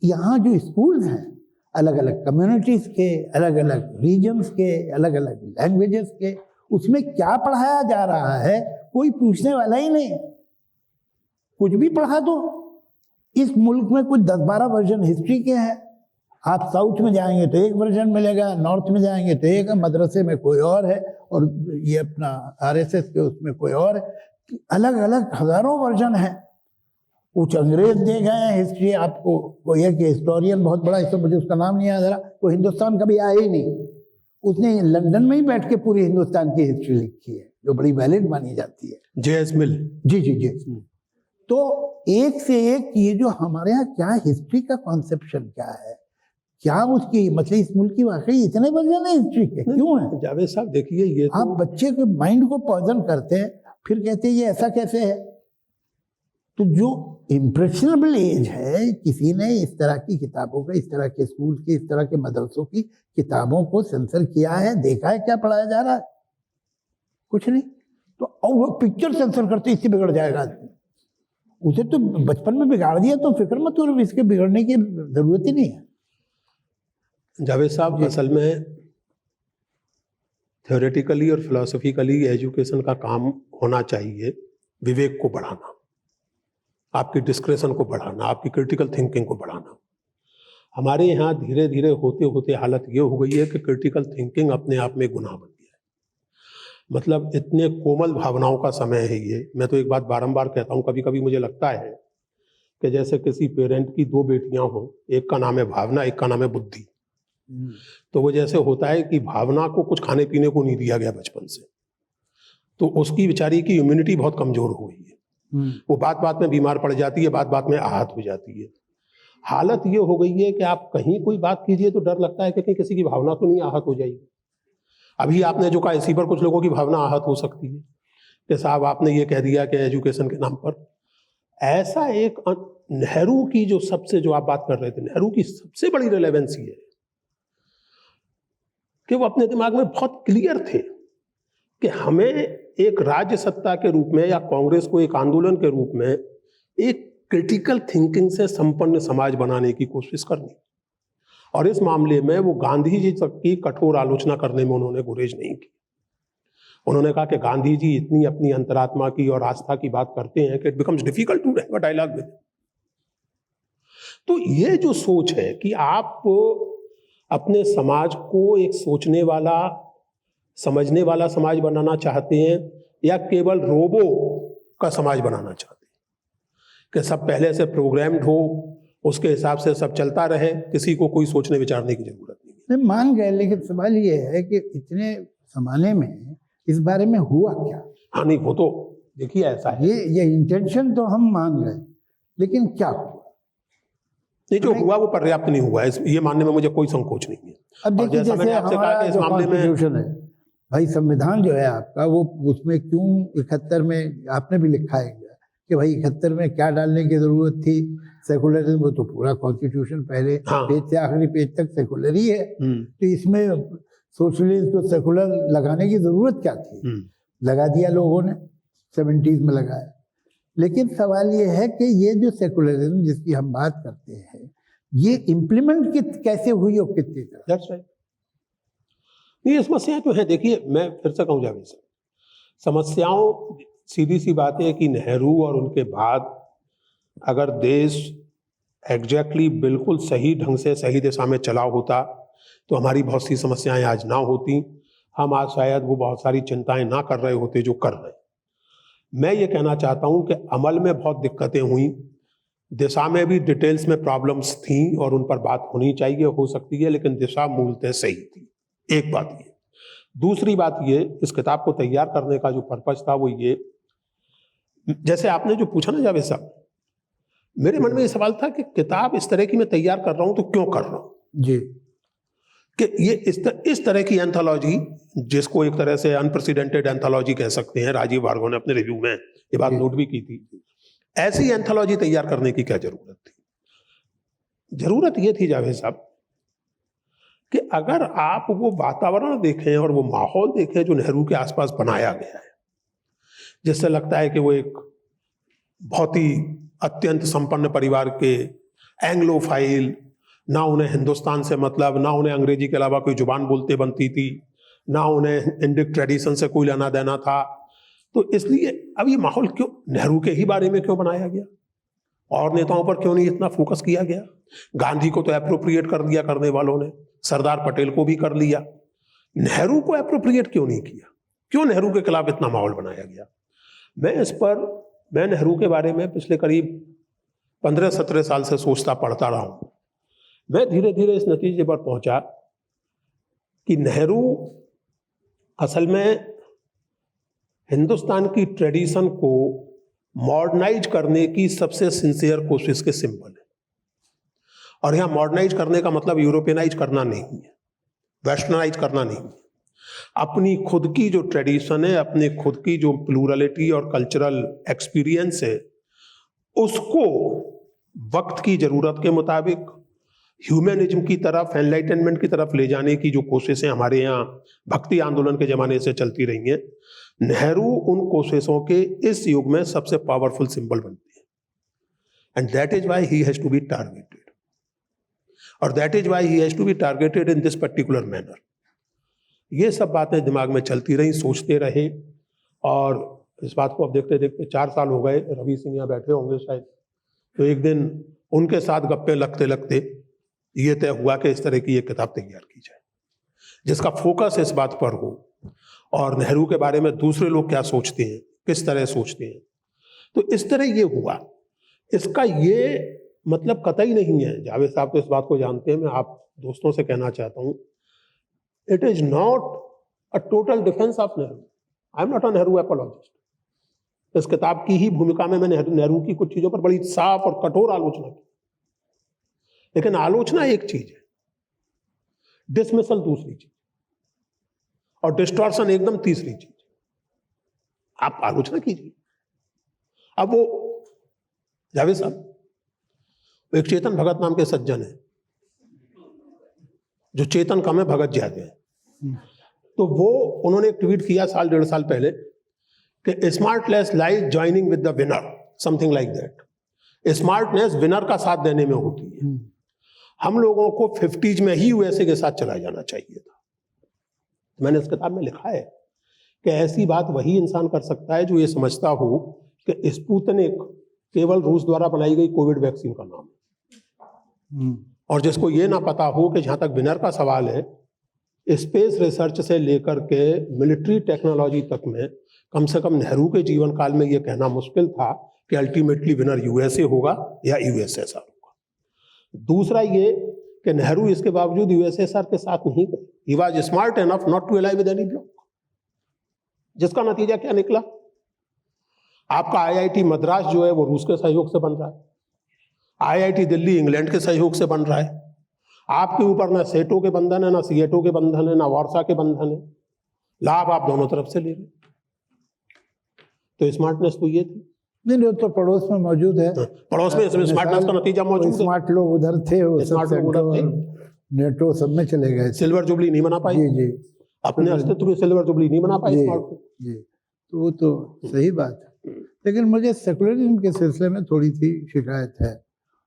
यहाँ जो स्कूल्स हैं अलग अलग कम्युनिटीज़ के, अलग अलग रीजन्स के, अलग अलग लैंग्वेजेस के, उसमें क्या पढ़ाया जा रहा है कोई पूछने वाला ही नहीं। कुछ भी पढ़ा दो। इस मुल्क में कुछ 10-12 वर्जन हिस्ट्री के हैं। आप साउथ में जाएंगे तो एक वर्जन मिलेगा, नॉर्थ में जाएंगे तो एक, मदरसे में कोई और है, और ये अपना RSS के उसमें कोई और है। अलग अलग हजारों वर्जन हैं। कुछ अंग्रेज दे गए हैं हिस्ट्री आपको, कोई है कि हिस्टोरियन बहुत बड़ा, इसको मुझे उसका नाम नहीं याद आ रहा, वो हिंदुस्तान कभी आया ही नहीं, उसने लंदन में ही बैठ के पूरी हिंदुस्तान की हिस्ट्री लिखी है, जो बड़ी वैलिड मानी जाती है।
JS मिल।
जी जी जी। तो एक से एक ये जो हमारे यहाँ क्या हिस्ट्री का कॉन्सेप्शन क्या है, क्या उसकी मतलब इस मुल्क की वाकई इतने वर्जन है हिस्ट्री के, क्यों है?
जावेद साहब देखिए, ये
आप बच्चे के माइंड को पॉइजन करते हैं, फिर कहते हैं ये ऐसा कैसे है। तो जो इम्प्रेशनेबल एज है, किसी ने इस तरह की किताबों का, इस तरह के स्कूल की, इस तरह के मदरसों की किताबों को सेंसर किया है, देखा है क्या पढ़ाया जा रहा है? कुछ नहीं। तो और वो पिक्चर सेंसर करते इससे बिगड़ जाएगा आदमी। उसे तो बचपन में बिगाड़ दिया, तो फिक्र मत करो, इसके बिगड़ने की जरूरत ही नहीं है।
जावेद साहब, असल में थ्योरेटिकली और फिलोसफिकली एजुकेशन का काम होना चाहिए विवेक को बढ़ाना, आपकी डिस्क्रेशन को बढ़ाना, आपकी क्रिटिकल थिंकिंग को बढ़ाना। हमारे यहाँ धीरे धीरे होते होते हालत ये हो गई है कि क्रिटिकल थिंकिंग अपने आप में गुनाह बन गया है। मतलब इतने कोमल भावनाओं का समय है ये। मैं तो एक बात बारंबार कहता हूँ, कभी कभी मुझे लगता है कि जैसे किसी पेरेंट की 2 बेटियां हो, एक का नाम है भावना, एक का नाम है बुद्धि। तो वो जैसे होता है कि भावना को कुछ खाने पीने को नहीं दिया गया बचपन से, तो उसकी बेचारी की इम्यूनिटी बहुत कमजोर हो गई है। वो बात बात में बीमार पड़ जाती है, बात बात में आहत हो जाती है। हालत ये हो गई है कि आप कहीं कोई बात कीजिए तो डर लगता है कि कहीं किसी की भावना तो नहीं आहत हो जाएगी। अभी आपने जो कहा, इसी पर कुछ लोगों की भावना आहत हो सकती है कि साहब आपने ये कह दिया कि एजुकेशन के नाम पर। ऐसा एक नेहरू की जो सबसे, जो आप बात कर रहे थे, नेहरू की सबसे बड़ी रिलेवेंसी है कि वो अपने दिमाग में बहुत क्लियर थे कि हमें एक राज्य सत्ता के रूप में या कांग्रेस को एक आंदोलन के रूप में एक क्रिटिकल थिंकिंग से संपन्न समाज बनाने की कोशिश करनी। और इस मामले में वो गांधी जी तक की कठोर आलोचना करने में उन्होंने गुरेज नहीं की। उन्होंने कहा कि गांधी जी इतनी अपनी अंतरात्मा की और आस्था की बात करते हैं कि it becomes difficult to have a dialogue with. तो ये जो सोच है कि आप अपने समाज को एक सोचने वाला, समझने वाला समाज बनाना चाहते हैं या केवल रोबो का समाज बनाना चाहते हैं कि सब पहले से प्रोग्राम्ड हो, उसके हिसाब से सब चलता रहे, किसी को कोई सोचने विचारने की जरूरत नहीं।
मान गए, लेकिन सवाल ये है कि इतने जमाने में इस बारे में हुआ क्या?
हाँ नहीं, वो तो देखिए ऐसा है,
ये इंटेंशन तो हम मान गए, लेकिन क्या हुआ?
नहीं, जो हुआ वो पर्याप्त नहीं हुआ, ये मानने में मुझे कोई संकोच नहीं है।
अब देखिए, जैसे हमारा
इस मामले में
है भाई, संविधान जो है आपका, वो उसमें क्यों 71 में आपने भी लिखा है कि भाई 71 में क्या डालने की जरूरत थी, सेकुलरिज्म, वो तो पूरा कॉन्स्टिट्यूशन पहले
हाँ।
पेज से आखिरी पेज तक सेकुलर ही है, तो इसमें सोशलिस्ट तो सेकुलर लगाने की जरूरत क्या थी, लगा दिया लोगों ने, 70s में लगाया। लेकिन सवाल ये है कि ये जो सेकुलरिज्म जिसकी हम बात करते हैं, ये इम्प्लीमेंट कैसे हुई और कितनी तरह?
That's right. ये समस्याएं तो है। देखिए, मैं फिर से कहूँ जावेद साहब, समस्याओं, सीधी सी बात है कि नेहरू और उनके बाद अगर देश एग्जैक्टली बिल्कुल सही ढंग से सही दिशा में चला होता तो हमारी बहुत सी समस्याएं आज ना होती, हम आज शायद वो बहुत सारी चिंताएं ना कर रहे होते जो कर रहे हैं। मैं ये कहना चाहता हूं कि अमल में बहुत दिक्कतें हुई, दिशा में भी डिटेल्स में प्रॉब्लम्स थी और उन पर बात होनी चाहिए, हो सकती है, लेकिन दिशा मूलतः सही थी। एक बात ये। दूसरी बात ये, इस किताब को तैयार करने का जो पर्पस था वो ये, जैसे आपने जो पूछा ना जावेद साहब, मेरे मन में ये सवाल था कि किताब इस तरह की मैं तैयार कर रहा हूं तो क्यों कर रहा हूं
जी,
कि ये इस तरह की एंथोलॉजी, जिसको एक तरह से अनप्रेसिडेंटेड एंथोलॉजी कह सकते हैं, राजीव भार्गव ने अपने रिव्यू में ये बात नोट भी की थी, ऐसी एंथोलॉजी तैयार करने की क्या जरूरत थी? जरूरत ये थी जावेद साहब कि अगर आप वो वातावरण देखें और वो माहौल देखें जो नेहरू के आसपास बनाया गया है, जिससे लगता है कि वो एक बहुत ही अत्यंत संपन्न परिवार के एंग्लोफाइल, ना उन्हें हिंदुस्तान से मतलब, ना उन्हें अंग्रेजी के अलावा कोई जुबान बोलते बनती थी, ना उन्हें इंडिक ट्रेडिशन से कोई लेना देना था, तो इसलिए अब ये माहौल क्यों नेहरू के ही बारे में क्यों बनाया गया? और नेताओं पर क्यों नहीं इतना फोकस किया गया? गांधी को तो एप्रोप्रिएट कर दिया करने वालों ने, सरदार पटेल को भी कर लिया, नेहरू को एप्रोप्रिएट क्यों नहीं किया? क्यों नेहरू के खिलाफ इतना माहौल बनाया गया? मैं नेहरू के बारे में पिछले करीब 15-17 साल से सोचता पढ़ता रहा हूं। मैं धीरे धीरे इस नतीजे पर पहुंचा कि नेहरू असल में हिंदुस्तान की ट्रेडिशन को मॉडर्नाइज करने की सबसे सिंसियर कोशिश के सिंबल है। और यहां मॉडर्नाइज करने का मतलब यूरोपियनाइज करना नहीं है, वेस्टर्नाइज करना नहीं है। अपनी खुद की जो ट्रेडिशन है, अपनी खुद की जो प्लूरलिटी और कल्चरल एक्सपीरियंस है, उसको वक्त की जरूरत के मुताबिक ह्यूमनिज्म की तरफ, एनलाइटनमेंट की तरफ ले जाने की जो कोशिशें हमारे यहाँ भक्ति आंदोलन के जमाने से चलती रही हैं, नेहरू उन कोशिशों के इस युग में सबसे पावरफुल सिंबल बनते हैं। And that is why he has to be targeted, और that is why he has to be targeted in this particular manner. ये सब बातें दिमाग में चलती रही, सोचते रहे, और इस बात को अब देखते देखते 4 साल हो गए। रवि सिंह यहाँ बैठे होंगे शायद, तो एक दिन उनके साथ गप्पे लगते लगते ये तय हुआ कि इस तरह की एक किताब तैयार की जाए जिसका फोकस इस बात पर हो, और नेहरू के बारे में दूसरे लोग क्या सोचते हैं, किस तरह सोचते हैं। तो इस तरह ये हुआ। इसका ये मतलब कतई नहीं है, जावेद साहब तो इस बात को जानते हैं, मैं आप दोस्तों से कहना चाहता हूं, it is not a total defence of Nehru. I am not a Nehru apologist. इस किताब की ही भूमिका में मैंने नेहरू की कुछ चीजों पर बड़ी साफ और कठोर आलोचना की, लेकिन आलोचना एक चीज है, डिसमिसल दूसरी चीज, और डिस्टॉर्शन एकदम तीसरी चीज। आप आलोचना कीजिए। अब वो जावेद साहब, एक चेतन भगत नाम के सज्जन है, जो चेतन कम है भगत ज्यादा है, तो वो उन्होंने एक ट्वीट किया 1-1.5 साल पहले कि smartness lies joining with the winner, something like that. Smartness winner का साथ देने में होती है। हम लोगों को 50s में ही यूएसए के साथ चला जाना चाहिए था। मैंने इस किताब में लिखा है कि ऐसी बात वही इंसान कर सकता है जो ये समझता हो कि स्पुतनिक केवल रूस द्वारा बनाई गई कोविड वैक्सीन का नाम है, और जिसको ये ना पता हो कि जहां तक विनर का सवाल है, स्पेस रिसर्च से लेकर के मिलिट्री टेक्नोलॉजी तक में कम से कम नेहरू के जीवन काल में यह कहना मुश्किल था कि अल्टीमेटली विनर यूएसए होगा या यूएसएसआर होगा। दूसरा ये कि नेहरू इसके बावजूद यूएसएसआर के साथ नहीं गए। He was smart enough not to ally with any bloc, जिसका नतीजा क्या निकला? आपका आईआईटी मद्रास जो है वो रूस के सहयोग से बन रहा है, आईआईटी दिल्ली इंग्लैंड के सहयोग से बन रहा है। आपके ऊपर ना सेटो के बंधन है, ना सीएटो के बंधन है, ना वार्सा के बंधन है। लाभ आप दोनों तरफ से ले रहे। तो स्मार्टनेस तो ये थी।
नहीं नहीं, तो पड़ोस में मौजूद है।
पड़ोस में इसमें स्मार्टनेस का नतीजा मौजूद है।
स्मार्ट लोग उधर थे, वो सब
स्मार्ट लोग उधर थे।
नेटो सब में चले गए थे।
सिल्वर जुबली नहीं बना पाई।
जी जी,
अपने अस्तित्व में सिल्वर जुबली नहीं बना पाई
जी
स्मार्ट को।
जी, तो वो तो सही बात है। लेकिन मुझे सेकुलरिज्म के सिलसिले में थोड़ी सी शिकायत है,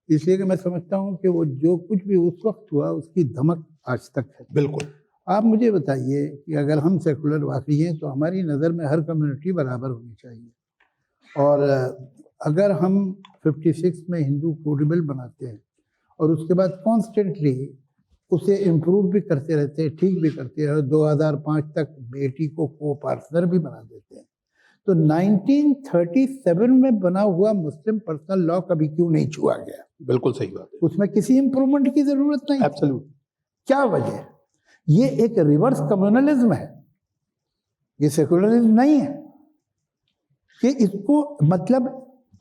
इसलिए कि मैं समझता हूँ कि वो जो कुछ भी उस वक्त हुआ उसकी धमक आज तक है।
बिल्कुल।
आप मुझे बताइए कि अगर हम सेकुलर वाकई हैं तो हमारी नज़र में हर कम्युनिटी बराबर होनी चाहिए, और अगर हम 56 में हिंदू कोड बिल बनाते हैं और उसके बाद कॉन्स्टेंटली उसे इम्प्रूव भी करते रहते हैं, ठीक भी करते हैं, और 2005 तक बेटी को पार्टनर भी बना देते हैं, तो 1937 में बना हुआ मुस्लिम पर्सनल लॉ कभी क्यों नहीं छुआ गया?
बिल्कुल सही बात है।
उसमें किसी इम्प्रूवमेंट की जरूरत नहीं।
एब्सोल्यूट।
क्या वजह? ये एक रिवर्स कम्युनलिज्म है, ये सेकुलरिज्म नहीं है। कि इसको मतलब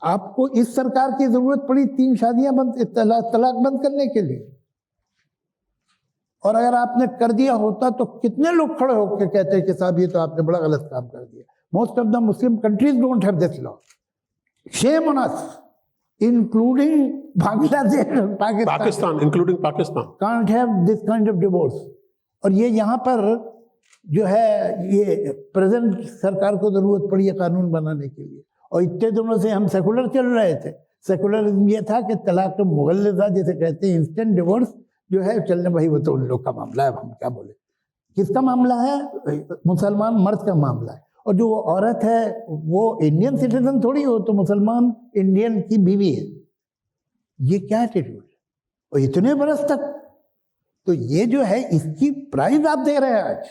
आपको इस सरकार की जरूरत पड़ी 3 शादियां बंद, तलाक बंद करने के लिए, और अगर आपने कर दिया होता तो कितने लोग खड़े होकर कहते कि साहब ये तो आपने बड़ा गलत काम कर दिया। Most of the Muslim countries don't have this law. Shame on us, including Bangladesh,
Pakistan including Pakistan
can't have this kind of divorce. और ये यहाँ पर जो है ये प्रेजेंट सरकार को जरूरत पड़ी है कानून बनाने के लिए, और इतने दिनों से हम सेकुलर चल रहे थे। सेकुलरिज्म ये था कि तलाक मुगल्लज़ा जिसे कहते हैं, इंस्टेंट डिवोर्स जो है चलने, भाई वो तो उन लोग का मामला है, हम क्या बोले। किसका मामला है? मुसलमान मर्द का मामला है। और जो वो औरत है वो इंडियन सिटीजन थोड़ी हो, तो मुसलमान इंडियन की बीवी है। ये क्या एटीट्यूड है? और इतने बरस तक, तो ये जो है इसकी प्राइस आप दे रहे हैं आज।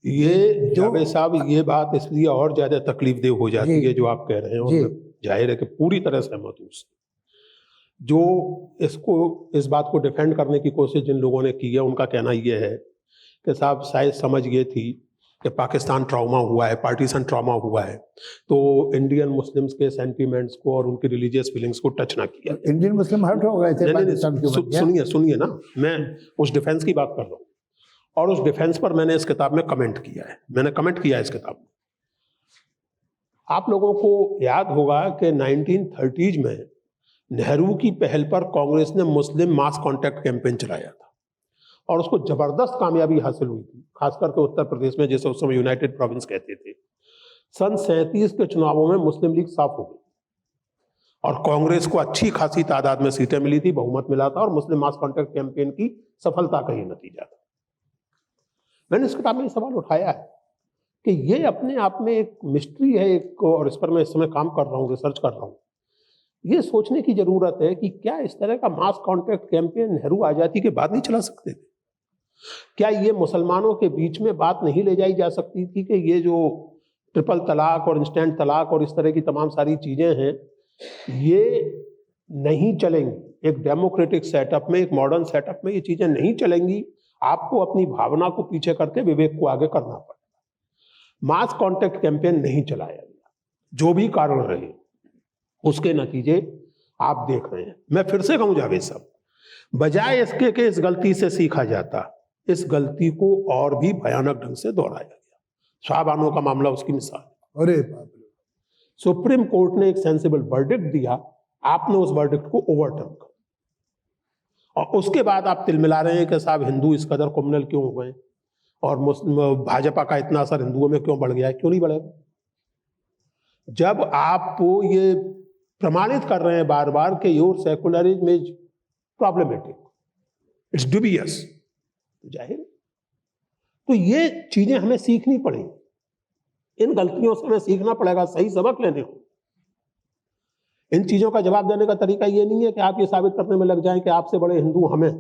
ये जावेद साहब, ये बात इसलिए और ज्यादा तकलीफदेह हो जाती है जो आप कह रहे हैं, और मैं जाहिर है कि पूरी तरह सहमत हूं उससे। जो इस बात को डिफेंड करने की कोशिश जिन लोगों ने की है, उनका कहना यह है कि साहब शायद समझ ये थी कि पाकिस्तान ट्रॉमा हुआ है, पार्टीशन ट्रॉमा हुआ है, तो इंडियन मुस्लिम्स के सेंटीमेंट्स को और उनकी रिलीजियस फीलिंग्स को टच ना किया।
इंडियन मुस्लिम हर्ट हो गए थे पाकिस्तान के ऊपर।
सुनिए ना, मैं उस डिफेंस की बात कर रहा हूँ, और उस डिफेंस पर मैंने इस किताब में कमेंट किया है। मैंने कमेंट किया है इस किताब में। आप लोगों को याद होगा कि 1930s में नेहरू की पहल पर कांग्रेस ने मुस्लिम मास कॉन्टैक्ट कैंपेन चलाया था, और उसको जबरदस्त कामयाबी हासिल हुई थी, खासकर के उत्तर प्रदेश में, जिसे उस समय यूनाइटेड प्रोविंस कहते थे। सन 37 के चुनावों में मुस्लिम लीग साफ हो गई, और कांग्रेस को अच्छी खासी तादाद में सीटें मिली थी, बहुमत मिला था, और मुस्लिम मास कॉन्टैक्ट कैंपेन की सफलता का ये नतीजा था। मैंने इस किताब में ये सवाल उठाया है कि ये अपने आप में एक मिस्ट्री है, एक, और इस पर मैं इस समय काम कर रहा हूँ, रिसर्च कर रहा हूँ। ये सोचने की जरूरत है कि क्या इस तरह का मास कॉन्टैक्ट कैंपेन नेहरू आजादी के बाद नहीं चला सकते थे? क्या ये मुसलमानों के बीच में बात नहीं ले जाई जा सकती थी कि ये जो ट्रिपल तलाक और इंस्टेंट तलाक और इस तरह की तमाम सारी चीजें हैं, ये नहीं चलेंगी एक डेमोक्रेटिक सेटअप में, एक मॉडर्न सेटअप में ये चीजें नहीं चलेंगी। आपको अपनी भावना को पीछे करके विवेक को आगे करना पड़ेगा। मास कॉन्टैक्ट कैंपेन नहीं चलाया गया, जो भी कारण रहे, उसके नतीजे आप देख रहे हैं। मैं फिर से कहूं जावेद साहब, बजाय इसके कि इस गलती से सीखा जाता, इस गलती को और भी भयानक ढंग से दोहराया गया। शाहबानो का मामला उसकी मिसाल।
अरे बाप रे!
सुप्रीम कोर्ट ने एक सेंसिबल वर्डिक्ट दिया, आपने उस वर्डिक्ट को ओवरटर्न कर, और उसके बाद आप तिलमिला रहे हैं कि साहब हिंदू इस कदर क्रिमिनल क्यों हो गए, और भाजपा का इतना असर हिंदुओं में क्यों बढ़ गया है। क्यों नहीं बढ़ेगा? जब आप ये प्रमाणित कर रहे हैं बार बार कि your secularism is problematic, it's dubious, तो जाहिर, तो ये चीजें हमें सीखनी पड़ेगी। इन गलतियों से हमें सीखना पड़ेगा, सही सबक लेने को। इन चीजों का जवाब देने का तरीका ये नहीं है कि आप ये साबित करने में लग जाएं कि आपसे बड़े हिंदू हमें,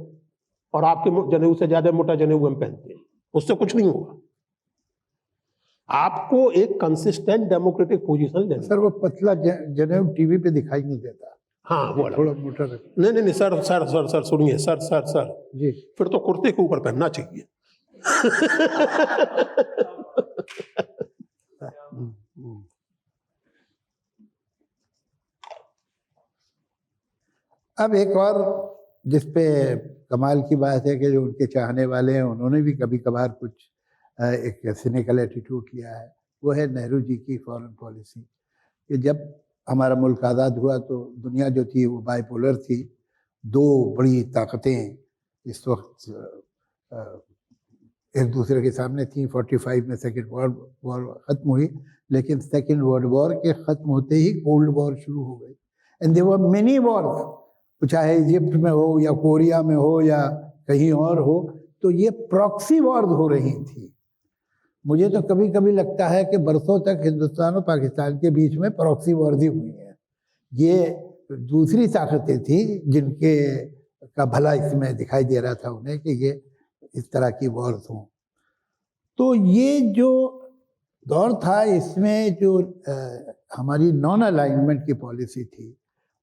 और आपके जनेऊ से ज्यादा मोटा जनेऊ हम पहनते हैं। उससे कुछ नहीं होगा। आपको एक कंसिस्टेंट डेमोक्रेटिक पोजीशन लेना।
सर वो पतला जनेऊ टीवी पे दिखाई नहीं देता।
हाँ, वो
थोड़ा मोटा रखना।
नहीं सर सर सर सर सुनिए, सर सर सर
जी,
फिर तो कुर्ते के ऊपर पहनना चाहिए।
अब एक और जिसपे कमाल की बात है कि जो उनके चाहने वाले हैं उन्होंने भी कभी कभार कुछ एक सिनिकल एटीट्यूड लिया है, वो है नेहरू जी की फॉरेन पॉलिसी। कि जब हमारा मुल्क आज़ाद हुआ तो दुनिया जो थी वो बाइपोलर थी, दो बड़ी ताकतें इस वक्त एक दूसरे के सामने थी। 45 में सेकेंड वर्ल्ड वॉर ख़त्म हुई, लेकिन सेकेंड वर्ल्ड वॉर के ख़त्म होते ही कोल्ड वॉर शुरू हो गई। And there were many wars, चाहे इजिप्ट में हो या कोरिया में हो या कहीं और हो, तो ये प्रॉक्सी वॉर्स हो रही थी। मुझे तो कभी कभी लगता है कि बरसों तक हिंदुस्तान और पाकिस्तान के बीच में प्रॉक्सी वॉर्स ही हुई हैं। ये दूसरी ताकतें थी जिनके का भला इसमें दिखाई दे रहा था उन्हें कि ये इस तरह की वॉर्स हों। तो ये जो दौर था, इसमें जो हमारी नॉन अलाइनमेंट की पॉलिसी थी,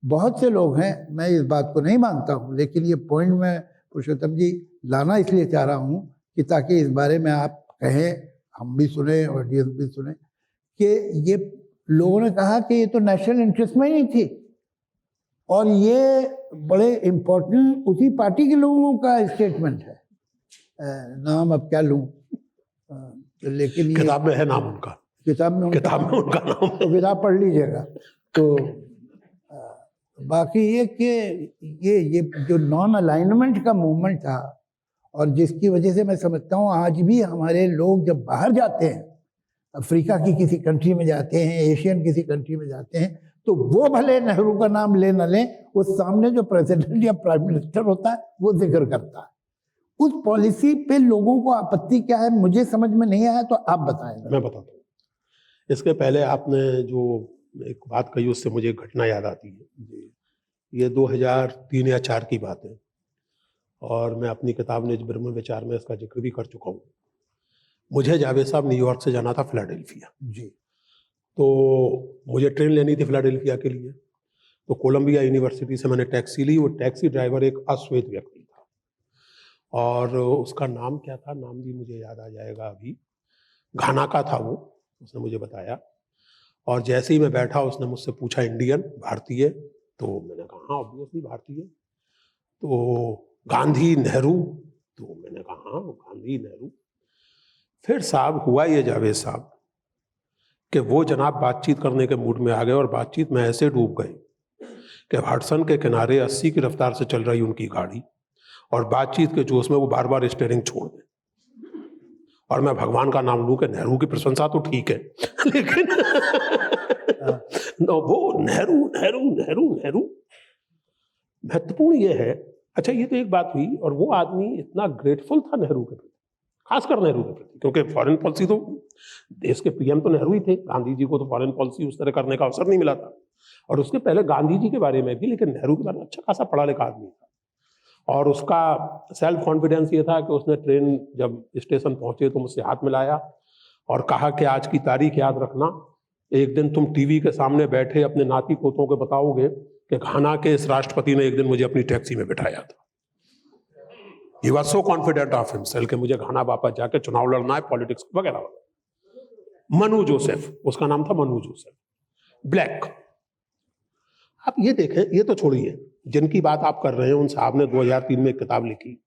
बहुत से लोग हैं, मैं इस बात को नहीं मानता हूँ, लेकिन ये पॉइंट मैं पुरुषोत्तम जी लाना इसलिए चाह रहा हूँ कि ताकि इस बारे में आप कहें, हम भी सुने, ऑडियंस भी सुने, कि ये लोगों ने कहा कि ये तो नेशनल इंटरेस्ट में नहीं थी, और ये बड़े इम्पोर्टेंट उसी पार्टी के लोगों का स्टेटमेंट है। नाम अब क्या लूँ, लेकिन
किताब में है नाम उनका,
किताब में
उनका नाम,
तो किताब पढ़ लीजिएगा। तो बाकी ये कि ये जो नॉन अलाइनमेंट का मूवमेंट था, और जिसकी वजह से मैं समझता हूँ आज भी हमारे लोग जब बाहर जाते हैं, अफ्रीका की किसी कंट्री में जाते हैं, एशियन किसी कंट्री में जाते हैं, तो वो भले नेहरू का नाम ले न लें, उस सामने जो प्रेसिडेंट या प्राइम मिनिस्टर होता है वो जिक्र करता है। उस पॉलिसी पे लोगों को आपत्ति क्या है, मुझे समझ में नहीं आया, तो आप बताएं।
मैं बताता हूँ। इसके पहले आपने जो एक बात कही उससे मुझे एक घटना याद आती है। ये 2003 या 4 की बात है, और मैं अपनी किताब निज ब्रह्म विचार में इसका जिक्र भी कर चुका हूँ। मुझे जावेद साहब न्यूयॉर्क से जाना था फिलाडेल्फिया
जी।
तो मुझे ट्रेन लेनी थी फिलाडेल्फिया के लिए। तो कोलंबिया यूनिवर्सिटी से मैंने टैक्सी ली। वो टैक्सी ड्राइवर एक अश्वेत व्यक्ति था, और उसका नाम क्या था, नाम भी मुझे याद आ जाएगा अभी, घाना का था वो, उसने मुझे बताया। और जैसे ही मैं बैठा उसने मुझसे पूछा इंडियन, भारतीय? तो मैंने कहा हाँ ऑब्वियसली भारतीय। तो गांधी नेहरू? तो मैंने कहा हाँ गांधी नेहरू। फिर साहब हुआ ये जावेद साहब कि वो जनाब बातचीत करने के मूड में आ गए, और बातचीत में ऐसे डूब गए कि हडसन के किनारे 80 की रफ्तार से चल रही उनकी गाड़ी, और बातचीत के जोश में वो बार बार स्टीयरिंग छोड़ दें। और मैं भगवान का नाम लूं कि नेहरू की प्रशंसा तो ठीक है, लेकिन वो नेहरू नेहरू नेहरू नेहरू। महत्वपूर्ण ये है, अच्छा ये तो एक बात हुई, और वो आदमी इतना ग्रेटफुल था नेहरू के प्रति, खासकर नेहरू के प्रति, क्योंकि फॉरेन पॉलिसी तो देश के पीएम तो नेहरू ही थे, गांधी जी को तो फॉरेन पॉलिसी उस तरह करने का अवसर नहीं मिला था, और उसके पहले गांधी जी के बारे में भी, लेकिन नेहरू के बारे में अच्छा खासा पढ़ा लिखा आदमी था। और उसका सेल्फ कॉन्फिडेंस ये था कि उसने ट्रेन जब स्टेशन पहुंचे तो मुझसे हाथ मिलाया और कहा कि आज की तारीख याद रखना, एक दिन तुम टीवी के सामने बैठे अपने नाती पोतों को बताओगे कि घाना के इस राष्ट्रपति ने एक दिन मुझे अपनी टैक्सी में बिठाया था। He was so confident of himself कि मुझे घाना वापस जाके चुनाव लड़ना है, पॉलिटिक्स वगैरह वगैरह। मनु जोसेफ, उसका नाम था मनु जोसेफ, ब्लैक। आप ये देखें, ये तो छोड़िए, जिनकी बात आप कर रहे हैं उन साहब ने 2003 में एक किताब लिखी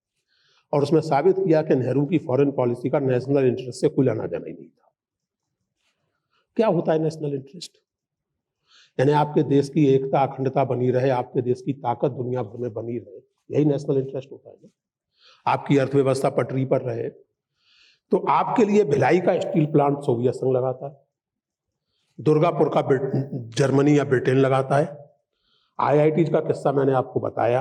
और उसमें साबित किया कि नेहरू की फॉरेन पॉलिसी का नेशनल इंटरेस्ट से कोई लेना देना ही नहीं था। क्या होता है नेशनल इंटरेस्ट? यानी आपके देश की एकता अखंडता बनी रहे, आपके देश की ताकत दुनिया भर में बनी रहे, यही नेशनल इंटरेस्ट होता है ना। आपकी अर्थव्यवस्था पटरी पर रहे। तो आपके लिए भिलाई का स्टील प्लांट सोवियत संघ लगाता है, दुर्गापुर का जर्मनी या ब्रिटेन लगाता है। आईआईटी का किस्सा मैंने आपको बताया,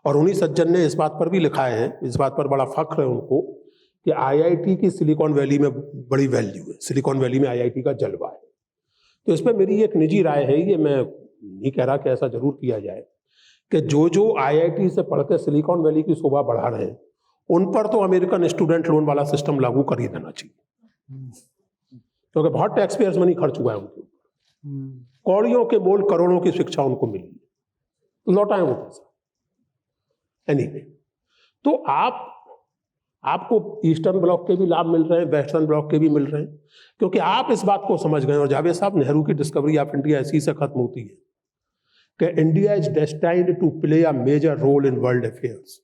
और उन्हीं सज्जन ने इस बात पर भी लिखा है, इस बात पर बड़ा फख्र है उनको कि आईआईटी की सिलिकॉन वैली में बड़ी वैल्यू है, सिलिकॉन वैली में आईआईटी का जलवा है। तो इस पर मेरी एक निजी राय है, ये मैं नहीं कह रहा कि ऐसा जरूर किया जाए, कि जो आईआईटी से पढ़ के सिलिकॉन वैली की शोभा बढ़ा रहे हैं उन पर तो अमेरिकन स्टूडेंट लोन वाला सिस्टम लागू कर ही देना चाहिए, क्योंकि बहुत टैक्स पेयर्स मनी खर्च हुआ है उनके ऊपर। कौड़ियों के मोल करोड़ों की शिक्षा उनको मिली है, तो लौटाएं वो पैसा। एनीवे, तो आपको ईस्टर्न ब्लॉक के भी लाभ मिल रहे हैं, वेस्टर्न ब्लॉक के भी मिल रहे हैं, क्योंकि आप इस बात को समझ गए। और जावेद साहब, नेहरू की डिस्कवरी ऑफ इंडिया ऐसी से खत्म होती है कि India is destined to play a major role in world affairs.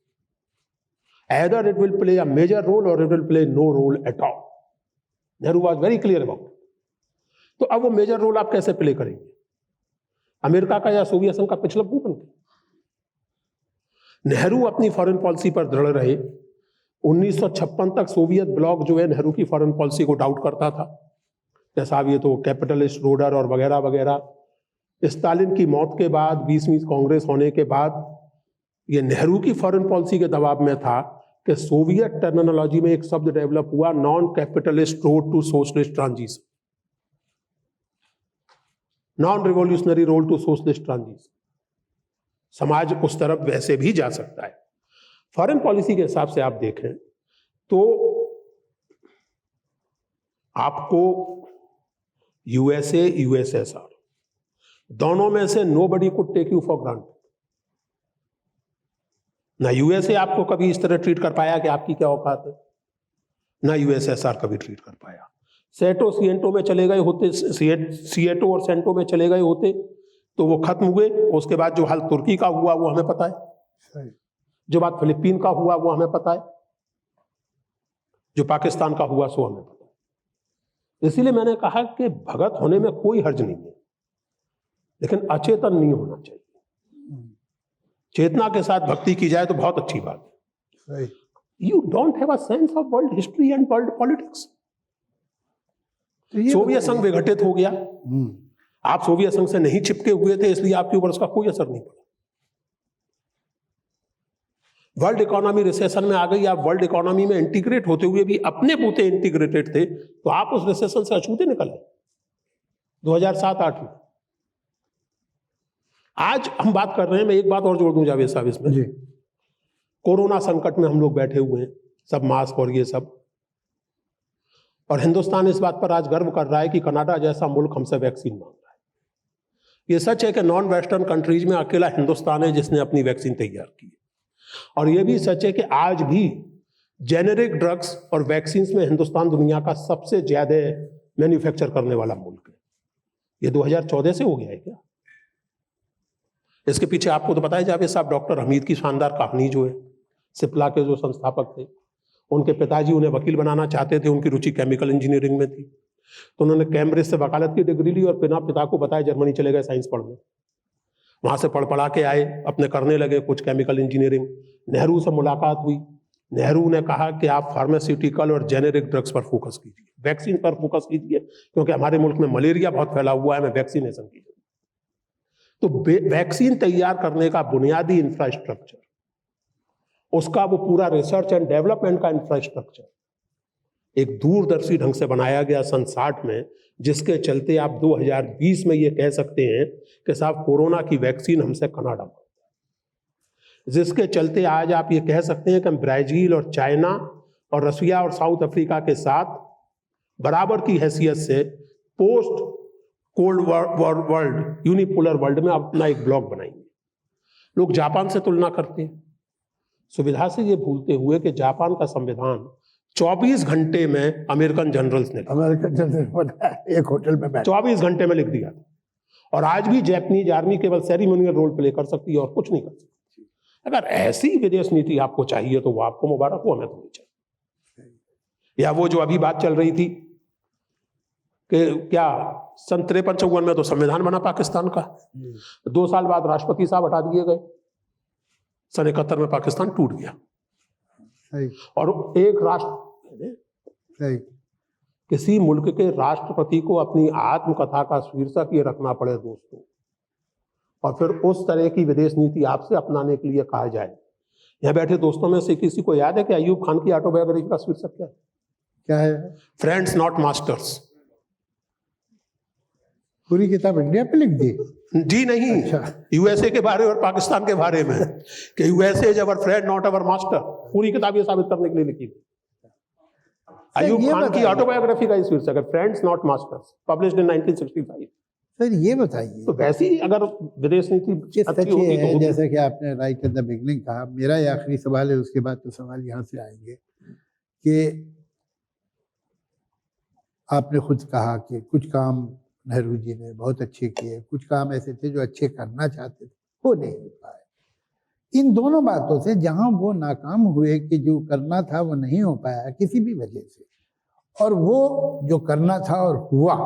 Either it will play a major role or it will play no role at all. Nehru was very clear about it. तो अब वो major role आप कैसे play करेंगे? America का या Soviet संघ का पिछलग्गू बन गए। नेहरू अपनी फॉरेन पॉलिसी पर दृढ़ रहे। 1956 तक सोवियत ब्लॉक जो है नेहरू की फॉरेन पॉलिसी को डाउट करता था, जैसा अब ये तो कैपिटलिस्ट रोडर और वगैरह वगैरह। स्टालिन की मौत के बाद 20वीं कांग्रेस होने के बाद ये नेहरू की फॉरेन पॉलिसी के दबाव में था कि सोवियत टर्मिनोलॉजी में एक शब्द डेवलप हुआ, non capitalist road to socialist transition, non revolutionary road to socialist transition. समाज उस तरफ वैसे भी जा सकता है। फॉरेन पॉलिसी के हिसाब से आप देखें तो आपको यूएसए, यूएसएसआर दोनों में से nobody could take you for granted. ना यूएसए आपको कभी इस तरह ट्रीट कर पाया कि आपकी क्या औकात है, ना यूएसएसआर कभी ट्रीट कर पाया। सेटो सिएंटो में चले गए होते, सिएटो और सेंटो में चले गए होते तो वो खत्म हुए। उसके बाद जो हाल तुर्की का हुआ वो हमें पता है, जो बात फिलीपीन का हुआ वो हमें पता है, जो पाकिस्तान का हुआ सो हमें पता है। इसीलिए मैंने कहा कि भगत होने में कोई हर्ज नहीं है, लेकिन अचेतन नहीं होना चाहिए। चेतना के साथ भक्ति की जाए तो बहुत अच्छी बात है। You don't have a sense of world history and world politics. Soviet संघ विघटित हो गया, आप सोवियत संघ से नहीं चिपके हुए थे, इसलिए आपके ऊपर उसका कोई असर नहीं पड़ा। वर्ल्ड इकोनॉमी रिसेशन में आ गई, आप वर्ल्ड इकोनॉमी में इंटीग्रेट होते हुए भी अपने पोते इंटीग्रेटेड थे, तो आप उस रिसेशन से अछूते निकल आए 2007-8 में। आज हम बात कर रहे हैं, मैं एक बात और जोड़ दूं जावेद साहब इसमें जी। कोरोना संकट में हम लोग बैठे हुए हैं, सब मास्क और ये सब, और हिंदुस्तान इस बात पर आज गर्व कर रहा है कि कनाडा जैसा मुल्क हमसे वैक्सीन मांग रहा है। ये सच है कि नॉन वेस्टर्न कंट्रीज में अकेला हिंदुस्तान है जिसने अपनी वैक्सीन तैयार की है, और यह भी सच है कि आज भी जेनेरिक ड्रग्स और वैक्सीन में हिंदुस्तान दुनिया का सबसे ज्यादा मैन्युफैक्चर करने वाला मुल्क है। ये 2014 से हो गया है क्या? इसके पीछे आपको तो पता है जावेद साहब, डॉक्टर हमीद की शानदार कहानी जो है, सिप्ला के जो संस्थापक थे, उनके पिताजी उन्हें वकील बनाना चाहते थे, उनकी रुचि केमिकल इंजीनियरिंग में थी, तो उन्होंने कैम्ब्रिज से वकालत की डिग्री ली और बिना पिता को बताए जर्मनी चले गए साइंस पढ़ने। वहां से पढ़ा के आए, अपने करने लगे कुछ केमिकल इंजीनियरिंग। नेहरू से मुलाकात हुई, नेहरू ने कहा कि आप फार्मास्यूटिकल और जेनेरिक ड्रग्स पर फोकस कीजिए, वैक्सीन पर फोकस कीजिए, क्योंकि हमारे मुल्क में मलेरिया बहुत फैला हुआ है, हमें वैक्सीनेशन की जरूरत। तो वैक्सीन तैयार करने का बुनियादी इंफ्रास्ट्रक्चर, उसका वो पूरा रिसर्च एंड डेवलपमेंट का इंफ्रास्ट्रक्चर एक दूरदर्शी ढंग से बनाया गया सन 60 में, जिसके चलते आप 2020 में ये कह सकते हैं कि साहब कोरोना की वैक्सीन हमसे कनाडा में, जिसके चलते आज आप ये कह सकते हैं कि हम ब्राजील और चाइना और रसिया और साउथ अफ्रीका के साथ बराबर की हैसियत से post cold world, unipolar world में अपना एक ब्लॉक बनाएंगे। लोग जापान से तुलना करते हैं, सुविधा से ये भूलते हुए कि जापान का संविधान 24 घंटे में अमेरिकन जनरल्स ने
एक होटल में
24 घंटे में लिख दिया था। और आज भी जापानीज आर्मी केवल सेरेमोनियल रोल प्ले कर सकती है और कुछ नहीं कर सकती। अगर ऐसी विदेश नीति आपको चाहिए तो वो आपको मुबारक हो, हमें तो नहीं चाहिए। या वो जो अभी बात चल रही थी कि क्या सन 53-54 में तो संविधान बना पाकिस्तान का, 2 साल बाद राष्ट्रपति साहब हटा दिए गए, सन 71 में पाकिस्तान टूट गया। और एक राष्ट्र, किसी मुल्क के राष्ट्रपति को अपनी आत्मकथा का शीर्षक ये रखना पड़े दोस्तों, और फिर उस तरह की विदेश नीति आपसे अपनाने के लिए कहा जाए। यहाँ बैठे दोस्तों में से किसी को याद है कि अयूब खान की ऑटोबायोग्राफी का शीर्षक क्या है? Friends not masters.
पूरी किताब इंडिया पे लिख दी?
जी नहीं, यूएसए के बारे और पाकिस्तान के बारे में, कि USA is our friend not our master. पूरी किताब ये साबित करने के लिए लिखी थी। अयूब खान की ऑटोबायोग्राफी का शीर्षक है friends not masters, published in 1965।
Sir ये बताइए,
तो वैसी अगर विदेश नीति अच्छी होती तो,
जैसा कि आपने राइट एट द बिगिनिंग कहा, मेरा ये आखिरी सवाल है, उसके बाद तो सवाल यहाँ से आएंगे कि आपने खुद कहा कि कुछ काम नेहरू जी ने बहुत अच्छे किए, कुछ काम ऐसे थे जो अच्छे करना चाहते थे, वो नहीं हो पाए। इन दोनों बातों से जहां वो नाकाम हुए कि जो करना था वो नहीं हो पाया किसी भी वजह से, और वो जो करना था और हुआ,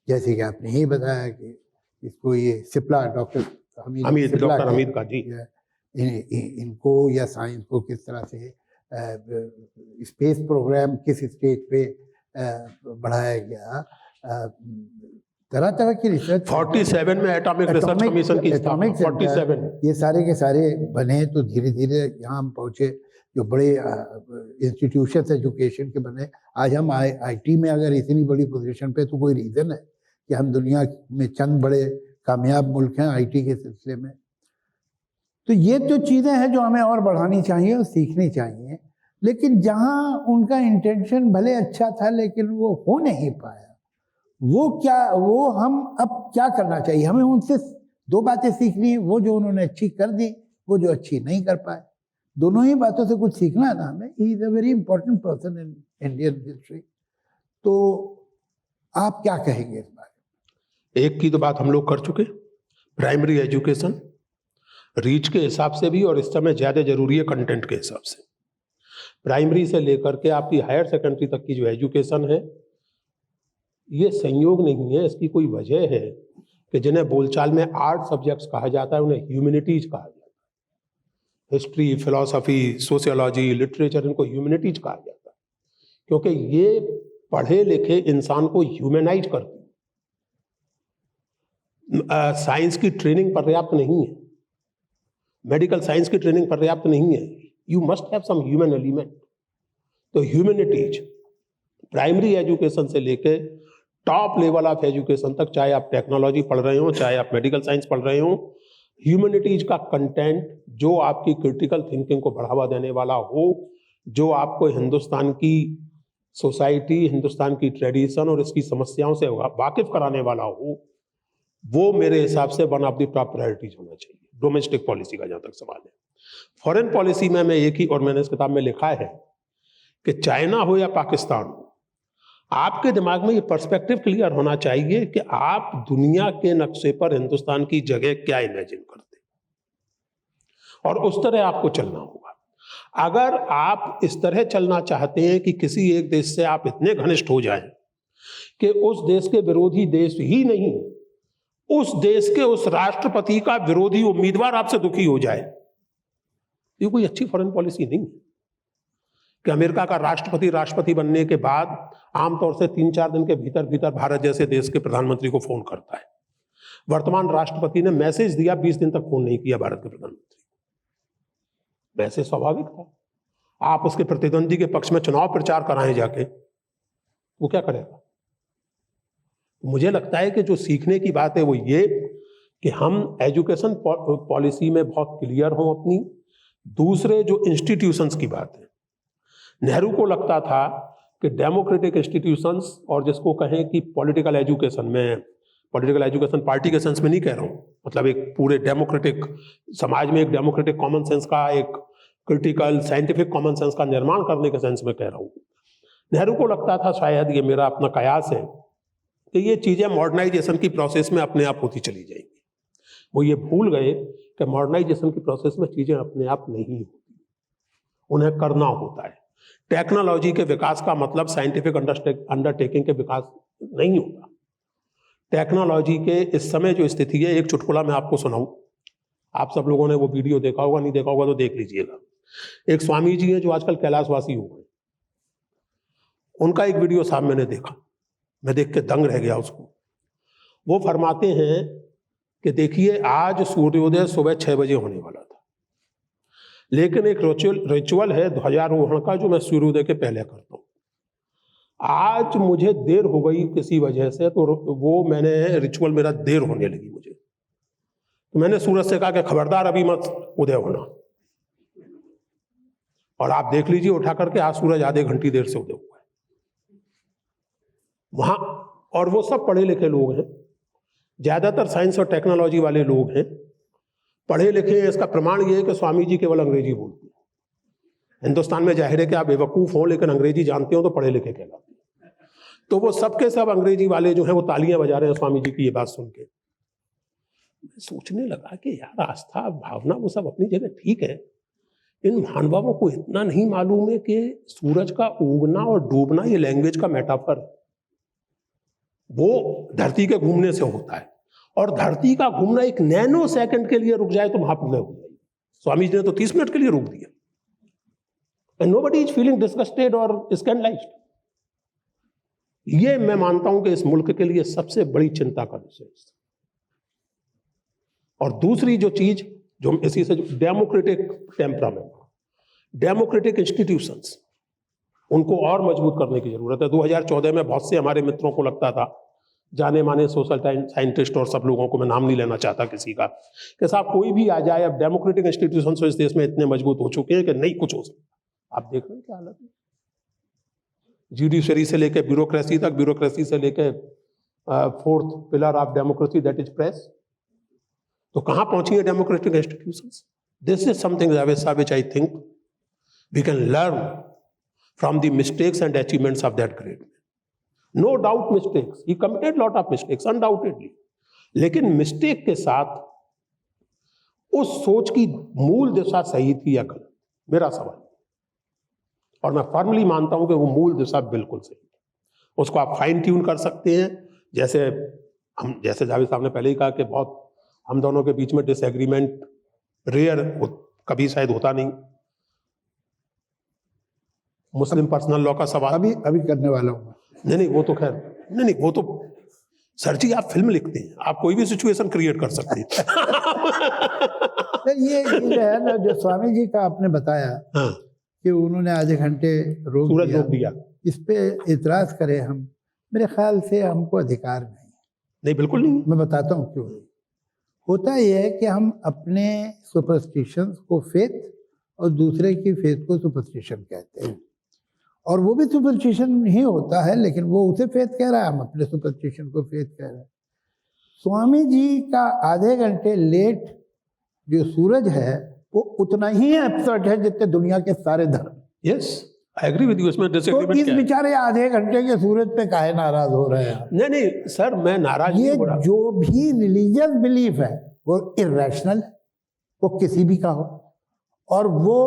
जैसे कि आपने ही बताया कि इसको ये सिप्ला, डॉक्टर
हमीद,
सिप्ला
डॉक्टर
के,
हमीद का जी।
इनको या साइंस को किस तरह से स्पेस प्रोग्राम किस स्टेज पे बढ़ाया गया, तरह तरह की रिसर्च
47 में एटॉमिक रिसर्च कमीशन की स्थापना, 47
ये सारे के सारे बने, तो धीरे धीरे यहाँ हम पहुँचे। जो बड़े इंस्टीट्यूशन एजुकेशन के बने, आज हम आईटी में अगर इतनी बड़ी पोजीशन पे, तो कोई रीज़न है कि हम दुनिया में चंद बड़े कामयाब मुल्क हैं आईटी के सिलसिले में। तो ये तो चीज़ें हैं जो हमें और बढ़ानी चाहिए और सीखनी चाहिए, लेकिन जहाँ उनका इंटेंशन भले अच्छा था लेकिन वो हो नहीं पाया, वो हम अब क्या करना चाहिए? हमें उनसे दो बातें सीखनी है, वो जो उन्होंने अच्छी कर दी, वो जो अच्छी नहीं कर पाए। दोनों ही बातों से कुछ सीखना है ना हमें। He is a very important person in Indian history. तो आप क्या कहेंगे इस बारे में?
एक की तो बात हम लोग कर चुके, प्राइमरी एजुकेशन रीच के हिसाब से भी, और इस समय ज़्यादा जरूरी है कंटेंट के हिसाब से। प्राइमरी से लेकर के आपकी हायर सेकेंडरी तक की जो एजुकेशन है, ये संयोग नहीं है, इसकी कोई वजह है कि जिन्हें बोलचाल में 8 सब्जेक्ट्स कहा जाता है, उन्हें ह्यूमैनिटीज कहा जाता है। हिस्ट्री, फिलॉसफी, सोशियोलॉजी, लिटरेचर, इनको ह्यूमैनिटीज कहा जाता है, क्योंकि ये पढ़े लिखे इंसान को ह्यूमनाइज करती है। साइंस की ट्रेनिंग पर्याप्त नहीं है, मेडिकल साइंस की ट्रेनिंग पर्याप्त नहीं है, you must have some human element. तो ह्यूमैनिटीज प्राइमरी एजुकेशन से लेके टॉप लेवल ऑफ एजुकेशन तक, चाहे आप टेक्नोलॉजी पढ़ रहे हो, चाहे आप मेडिकल साइंस पढ़ रहे हो, ह्यूमैनिटीज का कंटेंट जो आपकी क्रिटिकल थिंकिंग को बढ़ावा देने वाला हो, जो आपको हिंदुस्तान की सोसाइटी, हिंदुस्तान की ट्रेडिशन और इसकी समस्याओं से वाकिफ कराने वाला हो, वो मेरे हिसाब से one of the top priorities होना चाहिए। डोमेस्टिक पॉलिसी का जहां तक सवाल है, फॉरेन पॉलिसी में मैं एक ही, और मैंने इस किताब में लिखा है कि चाइना हो या पाकिस्तान हो, आपके दिमाग में ये पर्सपेक्टिव क्लियर होना चाहिए कि आप दुनिया के नक्शे पर हिंदुस्तान की जगह क्या इमेजिन करते, और उस तरह आपको चलना होगा। अगर आप इस तरह चलना चाहते हैं कि किसी एक देश से आप इतने घनिष्ठ हो जाएं कि उस देश के विरोधी देश ही नहीं, उस देश के उस राष्ट्रपति का विरोधी उम्मीदवार आपसे दुखी हो जाए, ये कोई अच्छी फॉरेन पॉलिसी नहीं है। कि अमेरिका का राष्ट्रपति बनने के बाद आमतौर से 3-4 दिन के भीतर भीतर भारत जैसे देश के प्रधानमंत्री को फोन करता है। वर्तमान राष्ट्रपति ने मैसेज दिया, 20 दिन तक फोन नहीं किया भारत के प्रधानमंत्री। वैसे स्वाभाविक था, आप उसके प्रतिद्वंदी के पक्ष में चुनाव प्रचार कराएं जाके, वो क्या करेगा? मुझे लगता है कि जो सीखने की बात है वो ये कि हम एजुकेशन पॉलिसी में बहुत क्लियर हों अपनी। दूसरे जो इंस्टीट्यूशंस की बात है, नेहरू को लगता था कि डेमोक्रेटिक इंस्टीट्यूशंस, और जिसको कहें कि पॉलिटिकल एजुकेशन में, पॉलिटिकल एजुकेशन पार्टी के सेंस में नहीं कह रहा हूँ, मतलब एक पूरे डेमोक्रेटिक समाज में एक डेमोक्रेटिक कॉमन सेंस का, एक क्रिटिकल साइंटिफिक कॉमन सेंस का निर्माण करने के सेंस में कह रहा हूँ। नेहरू को लगता था, शायद ये मेरा अपना कयास है, कि ये चीज़ें मॉडर्नाइजेशन की प्रोसेस में अपने आप होती चली जाएंगी। वो ये भूल गए कि मॉडर्नाइजेशन की प्रोसेस में चीज़ें अपने आप नहीं होती, उन्हें करना होता है। टेक्नोलॉजी के विकास का मतलब साइंटिफिक अंडरटेकिंग के विकास नहीं होता। टेक्नोलॉजी के इस समय जो स्थिति है, एक चुटकुला मैं आपको सुनाऊं, आप सब लोगों ने वो वीडियो देखा होगा, नहीं देखा होगा तो देख लीजिएगा। एक स्वामी जी हैं जो आजकल कैलाशवासी हो गए, उनका एक वीडियो साहब मैंने देखा, मैं देख के दंग रह गया उसको। वो फरमाते हैं कि देखिए, आज सूर्योदय सुबह 6 बजे होने वाला था, लेकिन एक रिचुअल है ध्वजारोहण का जो मैं सूर्योदय के पहले करता हूँ। आज मुझे देर हो गई किसी वजह से, तो वो मैंने रिचुअल मेरा देर होने लगी मुझे, तो मैंने सूरज से कहा कि खबरदार अभी मत उदय होना, और आप देख लीजिए उठा करके आज सूरज आधे घंटे देर से उदय हुआ है वहां। और वो सब पढ़े लिखे लोग हैं, ज्यादातर साइंस और टेक्नोलॉजी वाले लोग हैं, पढ़े लिखे हैं। इसका प्रमाण ये है कि स्वामी जी केवल अंग्रेजी बोलते हैं। हिंदुस्तान में जाहिर है कि आप बेवकूफ हो लेकिन अंग्रेजी जानते हो तो पढ़े लिखे कहलाते हैं। तो वो सबके सब अंग्रेजी वाले जो हैं वो तालियां बजा रहे हैं स्वामी जी की ये बात सुन के। सोचने लगा कि यार, आस्था भावना वो सब अपनी जगह ठीक है, इन महानुभावों को इतना नहीं मालूम है कि सूरज का उगना और डूबना ये लैंग्वेज का मेटाफर, वो धरती के घूमने से होता है, और धरती का घूमना एक नैनो सेकंड के लिए रुक जाए तो महाप्रलय हो जाएगी। स्वामी जी ने तो 30 मिनट के लिए रोक दिया। And nobody is feeling disgusted और स्कैंडलाइज्ड। ये मैं मानता हूं कि इस मुल्क के लिए सबसे बड़ी चिंता का विषय है। और दूसरी जो चीज जो इसी से डेमोक्रेटिक टेम्परामेंट, डेमोक्रेटिक इंस्टीट्यूशंस, उनको और मजबूत करने की जरूरत है। 2014 में बहुत से हमारे मित्रों को लगता था, जाने माने सोशल साइंटिस्ट और सब लोगों को मैं नाम नहीं लेना चाहता किसी का, कि साहब कोई भी आ जाए, अब डेमोक्रेटिक इंस्टीट्यूशंस इस देश में इतने मजबूत हो चुके हैं कि नहीं कुछ हो सकता। आप देख रहे हैं क्या हालत है, जुडिशरी से लेकर ब्यूरोक्रेसी तक, ब्यूरोक्रेसी से लेकर fourth pillar of democracy that is press. तो कहां पहुंची है democratic institutions? This is something which I think we can learn from the mistakes and achievements of that great man. No doubt mistakes, he committed lot of mistakes undoubtedly, लेकिन mistake के साथ उस सोच की मूल दिशा सही थी या गलत, मेरा सवाल। और मैं फॉर्मली मानता हूं कि वो मूल दिशा बिल्कुल सही है। उसको आप फाइन ट्यून कर सकते हैं, जैसे जावेद साहब ने पहले ही कहा कि बहुत हम दोनों के बीच में डिसएग्रीमेंट रेयर, कभी शायद होता नहीं। मुस्लिम पर्सनल लॉ का सवाल
अभी करने वाला हूँ।
नहीं वो तो खैर नहीं वो तो सर जी आप फिल्म लिखते हैं, आप कोई भी सिचुएशन क्रिएट कर सकते हैं।
ये जो है ना, जो स्वामी जी का आपने बताया,
हाँ,
कि उन्होंने आधे घंटे रोक दिया, इस पे इतराज करें हम, मेरे ख्याल से हमको अधिकार नहीं,
बिल्कुल नहीं।
मैं बताता हूँ क्यों। होता यह है कि हम अपने सुपरस्टिशंस को फेथ और दूसरे की फेथ को सुपरस्टिशन कहते हैं, और वो भी सुपरस्टिशन ही होता है, लेकिन वो उसे फेथ कह रहा है, हम अपने सुपरस्टिशन को फेथ कह रहे हैं। स्वामी जी का आधे घंटे लेट जो सूरज है वो उतना ही एब्सर्ड है जितने दुनिया के सारे धर्म।
Yes, I agree with you, इसमें डिसएग्रीमेंट
तो इस बेचारे आधे घंटे के सूरज पे काहे नाराज हो रहे हैं?
नहीं सर, मैं नाराज नहीं हो रहा।
जो भी रिलीजियस बिलीफ है वो इर्रेशनल है, वो किसी भी का हो, और वो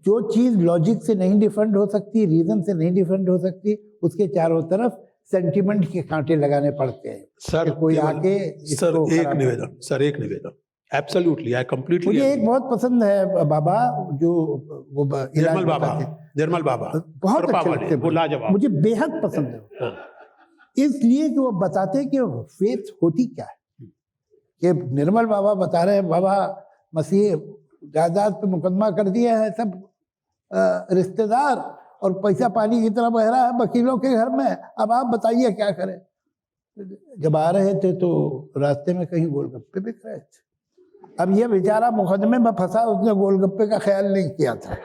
जो चीज लॉजिक से नहीं डिफेंड हो सकती, रीजन से नहीं डिफेंड हो सकती, उसके चारों तरफ सेंटिमेंट के कांटे लगाने पड़ते हैं।
सर
कोई आके
सर एक निवेदन, एब्सोल्युटली आई कंप्लीटली।
मुझे एक बहुत पसंद है बाबा, जो वो
निर्मल बाबा
बहुत अच्छे लगते हैं,
वो लाजवाब,
मुझे बेहद पसंद है।
हाँ।
इसलिए कि वो बताते हैं कि फेथ होती क्या है। कि निर्मल बाबा बता रहे हैं, बाबा मसीह जायदाद पे मुकदमा कर दिया है, सब रिश्तेदार, और पैसा पानी की तरह बह रहा है वकीलों के घर में, अब आप बताइए क्या करें। जब आ रहे थे तो रास्ते में कहीं गोलगप्पे बिक रहे थे। अब ये बेचारा मुकदमे में फंसा, उसने गोलगप्पे का ख्याल नहीं किया था,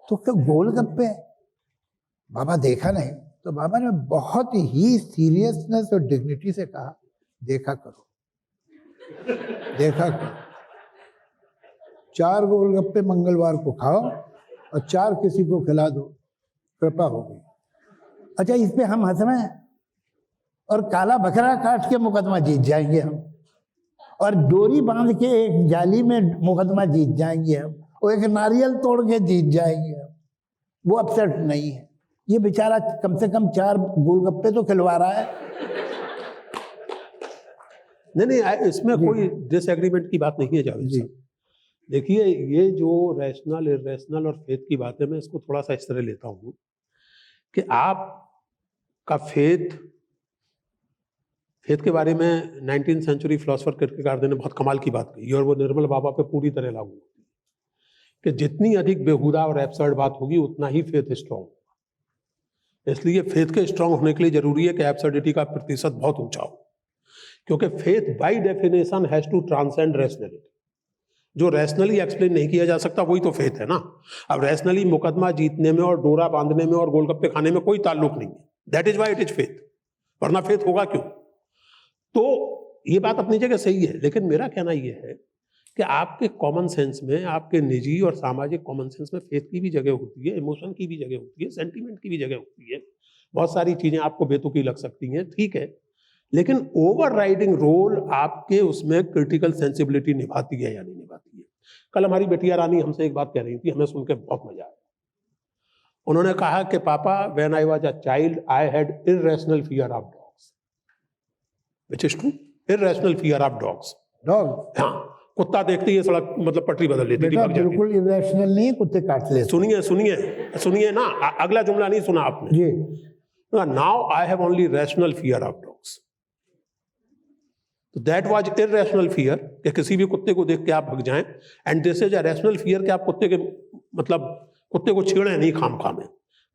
तो क्या गोलगप्पे, बाबा देखा नहीं, तो बाबा ने बहुत ही सीरियसनेस और डिग्निटी से कहा, देखा करो, देखा करो, 4 गोलगप्पे मंगलवार को खाओ और 4 किसी को खिला दो, कृपा होगी। अच्छा, इस पे हम हंस रहे हैं, और काला बकरा काट के मुकदमा जीत जाएंगे हम, और डोरी बांध के एक जाली में मुकदमा जीत जाएंगे हम, और एक नारियल तोड़ के जीत जाएंगे हम। वो अपसेट नहीं है, ये बेचारा कम से कम 4 गोलगप्पे तो खिलवा रहा है।
नहीं इसमें कोई डिसएग्रीमेंट की बात नहीं है जावेद साहब। देखिए, ये जो रैशनल इररेशनल और फेथ की बात है, मैं इसको थोड़ा सा इस तरह लेता हूँ कि आप का फेथ के बारे में 19th सेंचुरी फिलोसोफर किरकेगार्ड ने बहुत कमाल की बात कही, और वो निर्मल बाबा पे पूरी तरह लागू होती है कि जितनी अधिक बेहुदा और एब्सर्ड बात होगी उतना ही फेथ स्ट्रॉन्ग होगा। इसलिए फेथ के स्ट्रॉन्ग होने के लिए जरूरी है कि एब्सर्डिटी का प्रतिशत बहुत ऊंचा हो, क्योंकि faith by definition has to transcend rationality. जो रैशनली एक्सप्लेन नहीं किया जा सकता वही तो फेथ है ना। अब रैशनली मुकदमा जीतने में और डोरा बांधने में और गोलगप्पे खाने में कोई ताल्लुक नहीं है, that is why it is faith, वरना फेथ होगा क्यों? तो ये बात अपनी जगह सही है, लेकिन मेरा कहना यह है कि आपके कॉमन सेंस में, आपके निजी और सामाजिक कॉमन सेंस में फेथ की भी जगह होती है, इमोशन की भी जगह होती है, सेंटीमेंट की भी जगह होती है। बहुत सारी चीजें आपको बेतुकी लग सकती हैं, ठीक है, लेकिन ओवरराइडिंग रोल आपके उसमें क्रिटिकल सेंसिबिलिटी निभाती है या नहीं निभाती है। कल हमारी बेटिया रानी हमसे एक बात कह रही थी, हमें सुन के बहुत मजा आया। उन्होंने कहा कि पापा, when I was a child I had irrational fear of dogs, which is true. Irrational fear of dogs.
Dog
हाँ, कुत्ता देखते ही सड़क मतलब पटरी बदल लेती थी,
बेटा
भाग जाती।
बिल्कुल इरेशनल नहीं है, कुत्ते काट लेते
सुनिए सुनिए सुनिए ना, अगला जुमला नहीं सुना आपने।
जी।
Now I have only rational fear of dogs. तो दैट वाज इररेशनल फियर कि किसी भी कुत्ते को देख के आप भाग जाएं, and this is a rational fear कि आप कुत्ते के मतलब कुत्ते को छेड़े नहीं, खाम में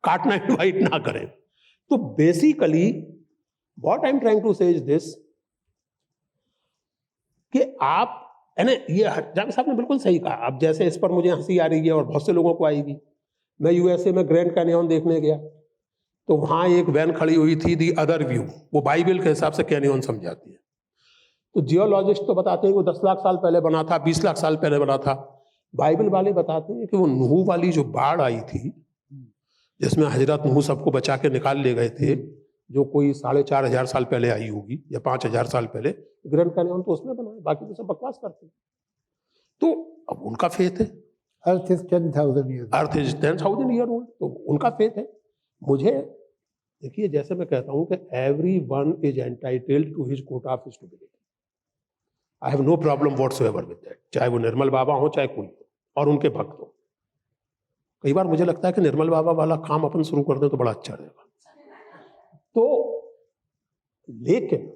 काटना इनवाइट ना करें। तो basically what I am trying to say is this कि आप है ना, ये जावेद साहब ने बिल्कुल सही कहा। अब जैसे इस पर मुझे हंसी आ रही है और बहुत से लोगों को आएगी। मैं यूएसए में ग्रैंड कैनियन देखने गया, तो वहां एक वैन खड़ी हुई थी, दी अदर व्यू, वो बाइबल के हिसाब से कैनियन समझाती है। तो जियोलॉजिस्ट तो बताते हैं कि वो 10 लाख साल पहले बना था, 20 लाख साल पहले बना था। बाइबल वाले बताते हैं कि वो नूह वाली जो बाढ़ आई थी, जिसमें हजरत नूह सबको बचा के निकाल ले गए थे, जो कोई 4,500 साल पहले आई होगी या 5,000 साल पहले, ग्रैंड कैनियन तो उसमें बना है, बाकी तो सब बकवास करते हैं। तो अब उनका फेथ है,
earth is 10,000 year,
earth is 10,000 year old, तो उनका फेथ है। मुझे देखिए, जैसे मैं कहता हूं कि everyone is entitled to his quota of stupidity. I have no problem whatsoever with that, चाहे वो निर्मल बाबा हो चाहे कोई हो और उनके भक्त हो। कई बार मुझे लगता है कि निर्मल बाबा वाला काम अपन शुरू कर दें तो बड़ा अच्छा रहेगा। तो लेकिन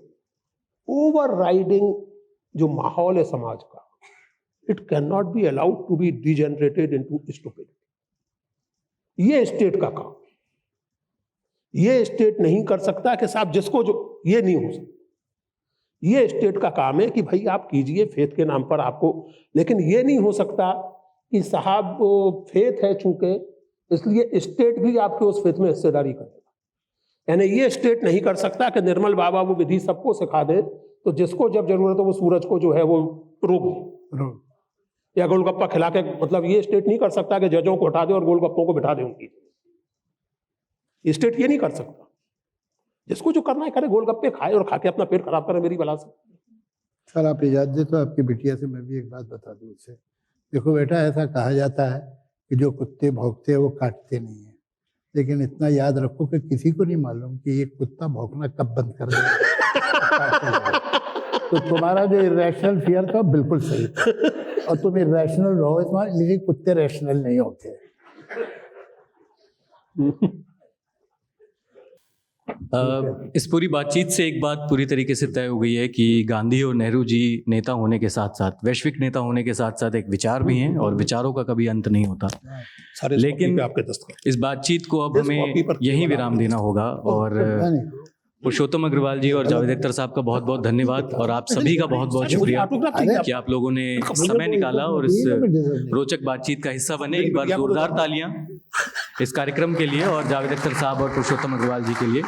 ओवरराइडिंग जो माहौल है समाज का, it can not be allowed to be degenerated into stupidity. ये स्टेट का काम, ये स्टेट नहीं कर सकता कि साहब जिसको जो, ये नहीं हो सकता। ये स्टेट का काम है कि भाई आप कीजिए फेथ के नाम पर आपको, लेकिन ये नहीं हो सकता कि साहब फेथ है चूंकि इसलिए स्टेट भी आपके उस फेथ में हिस्सेदारी करेगा। यानी ये स्टेट नहीं कर सकता कि निर्मल बाबा वो विधि सबको सिखा दे, तो जिसको जब जरूरत हो वो सूरज को जो है वो रोक दे या गोलगप्पा खिला के, मतलब ये स्टेट नहीं कर सकता कि जजों को हटा दे और गोलगप्पों को बिठा दे उनकी। ये स्टेट ये नहीं कर सकता। जिसको जो करना है करे, गोलगप्पे खाए और खा के अपना पेट खराब करे, मेरी बला से।
सर आप इजाज़त दे तो आपकी बिटिया से मैं भी एक बात बता दूं उसे। देखो बेटा, ऐसा कहा जाता है कि जो कुत्ते भौंकते हैं वो काटते नहीं है, लेकिन इतना याद रखो कि किसी को नहीं मालूम कि ये कुत्ता भौंकना कब बंद कर देगा। तो तुम्हारा जो इरेशनल फियर था बिल्कुल सही था, और तुम इरेशनल रहो इसमें, लेकिन कुत्ते रैशनल नहीं होते।
इस पूरी बातचीत से एक बात पूरी तरीके से तय हो गई है कि गांधी और नेहरू जी नेता होने के साथ साथ, वैश्विक नेता होने के साथ साथ एक विचार भी हैं, और विचारों का कभी अंत नहीं होता। लेकिन
आपके दस्तखत,
इस बातचीत को अब हमें यहीं विराम देना होगा। और पुरुषोत्तम अग्रवाल जी और जावेद अख्तर साहब का बहुत बहुत धन्यवाद, और आप सभी का बहुत बहुत शुक्रिया कि आप लोगों ने समय निकाला और इस रोचक बातचीत का हिस्सा बने। एक बार जोरदार तालियां इस कार्यक्रम के लिए, और जावेद अख्तर साहब और पुरुषोत्तम अग्रवाल जी के लिए।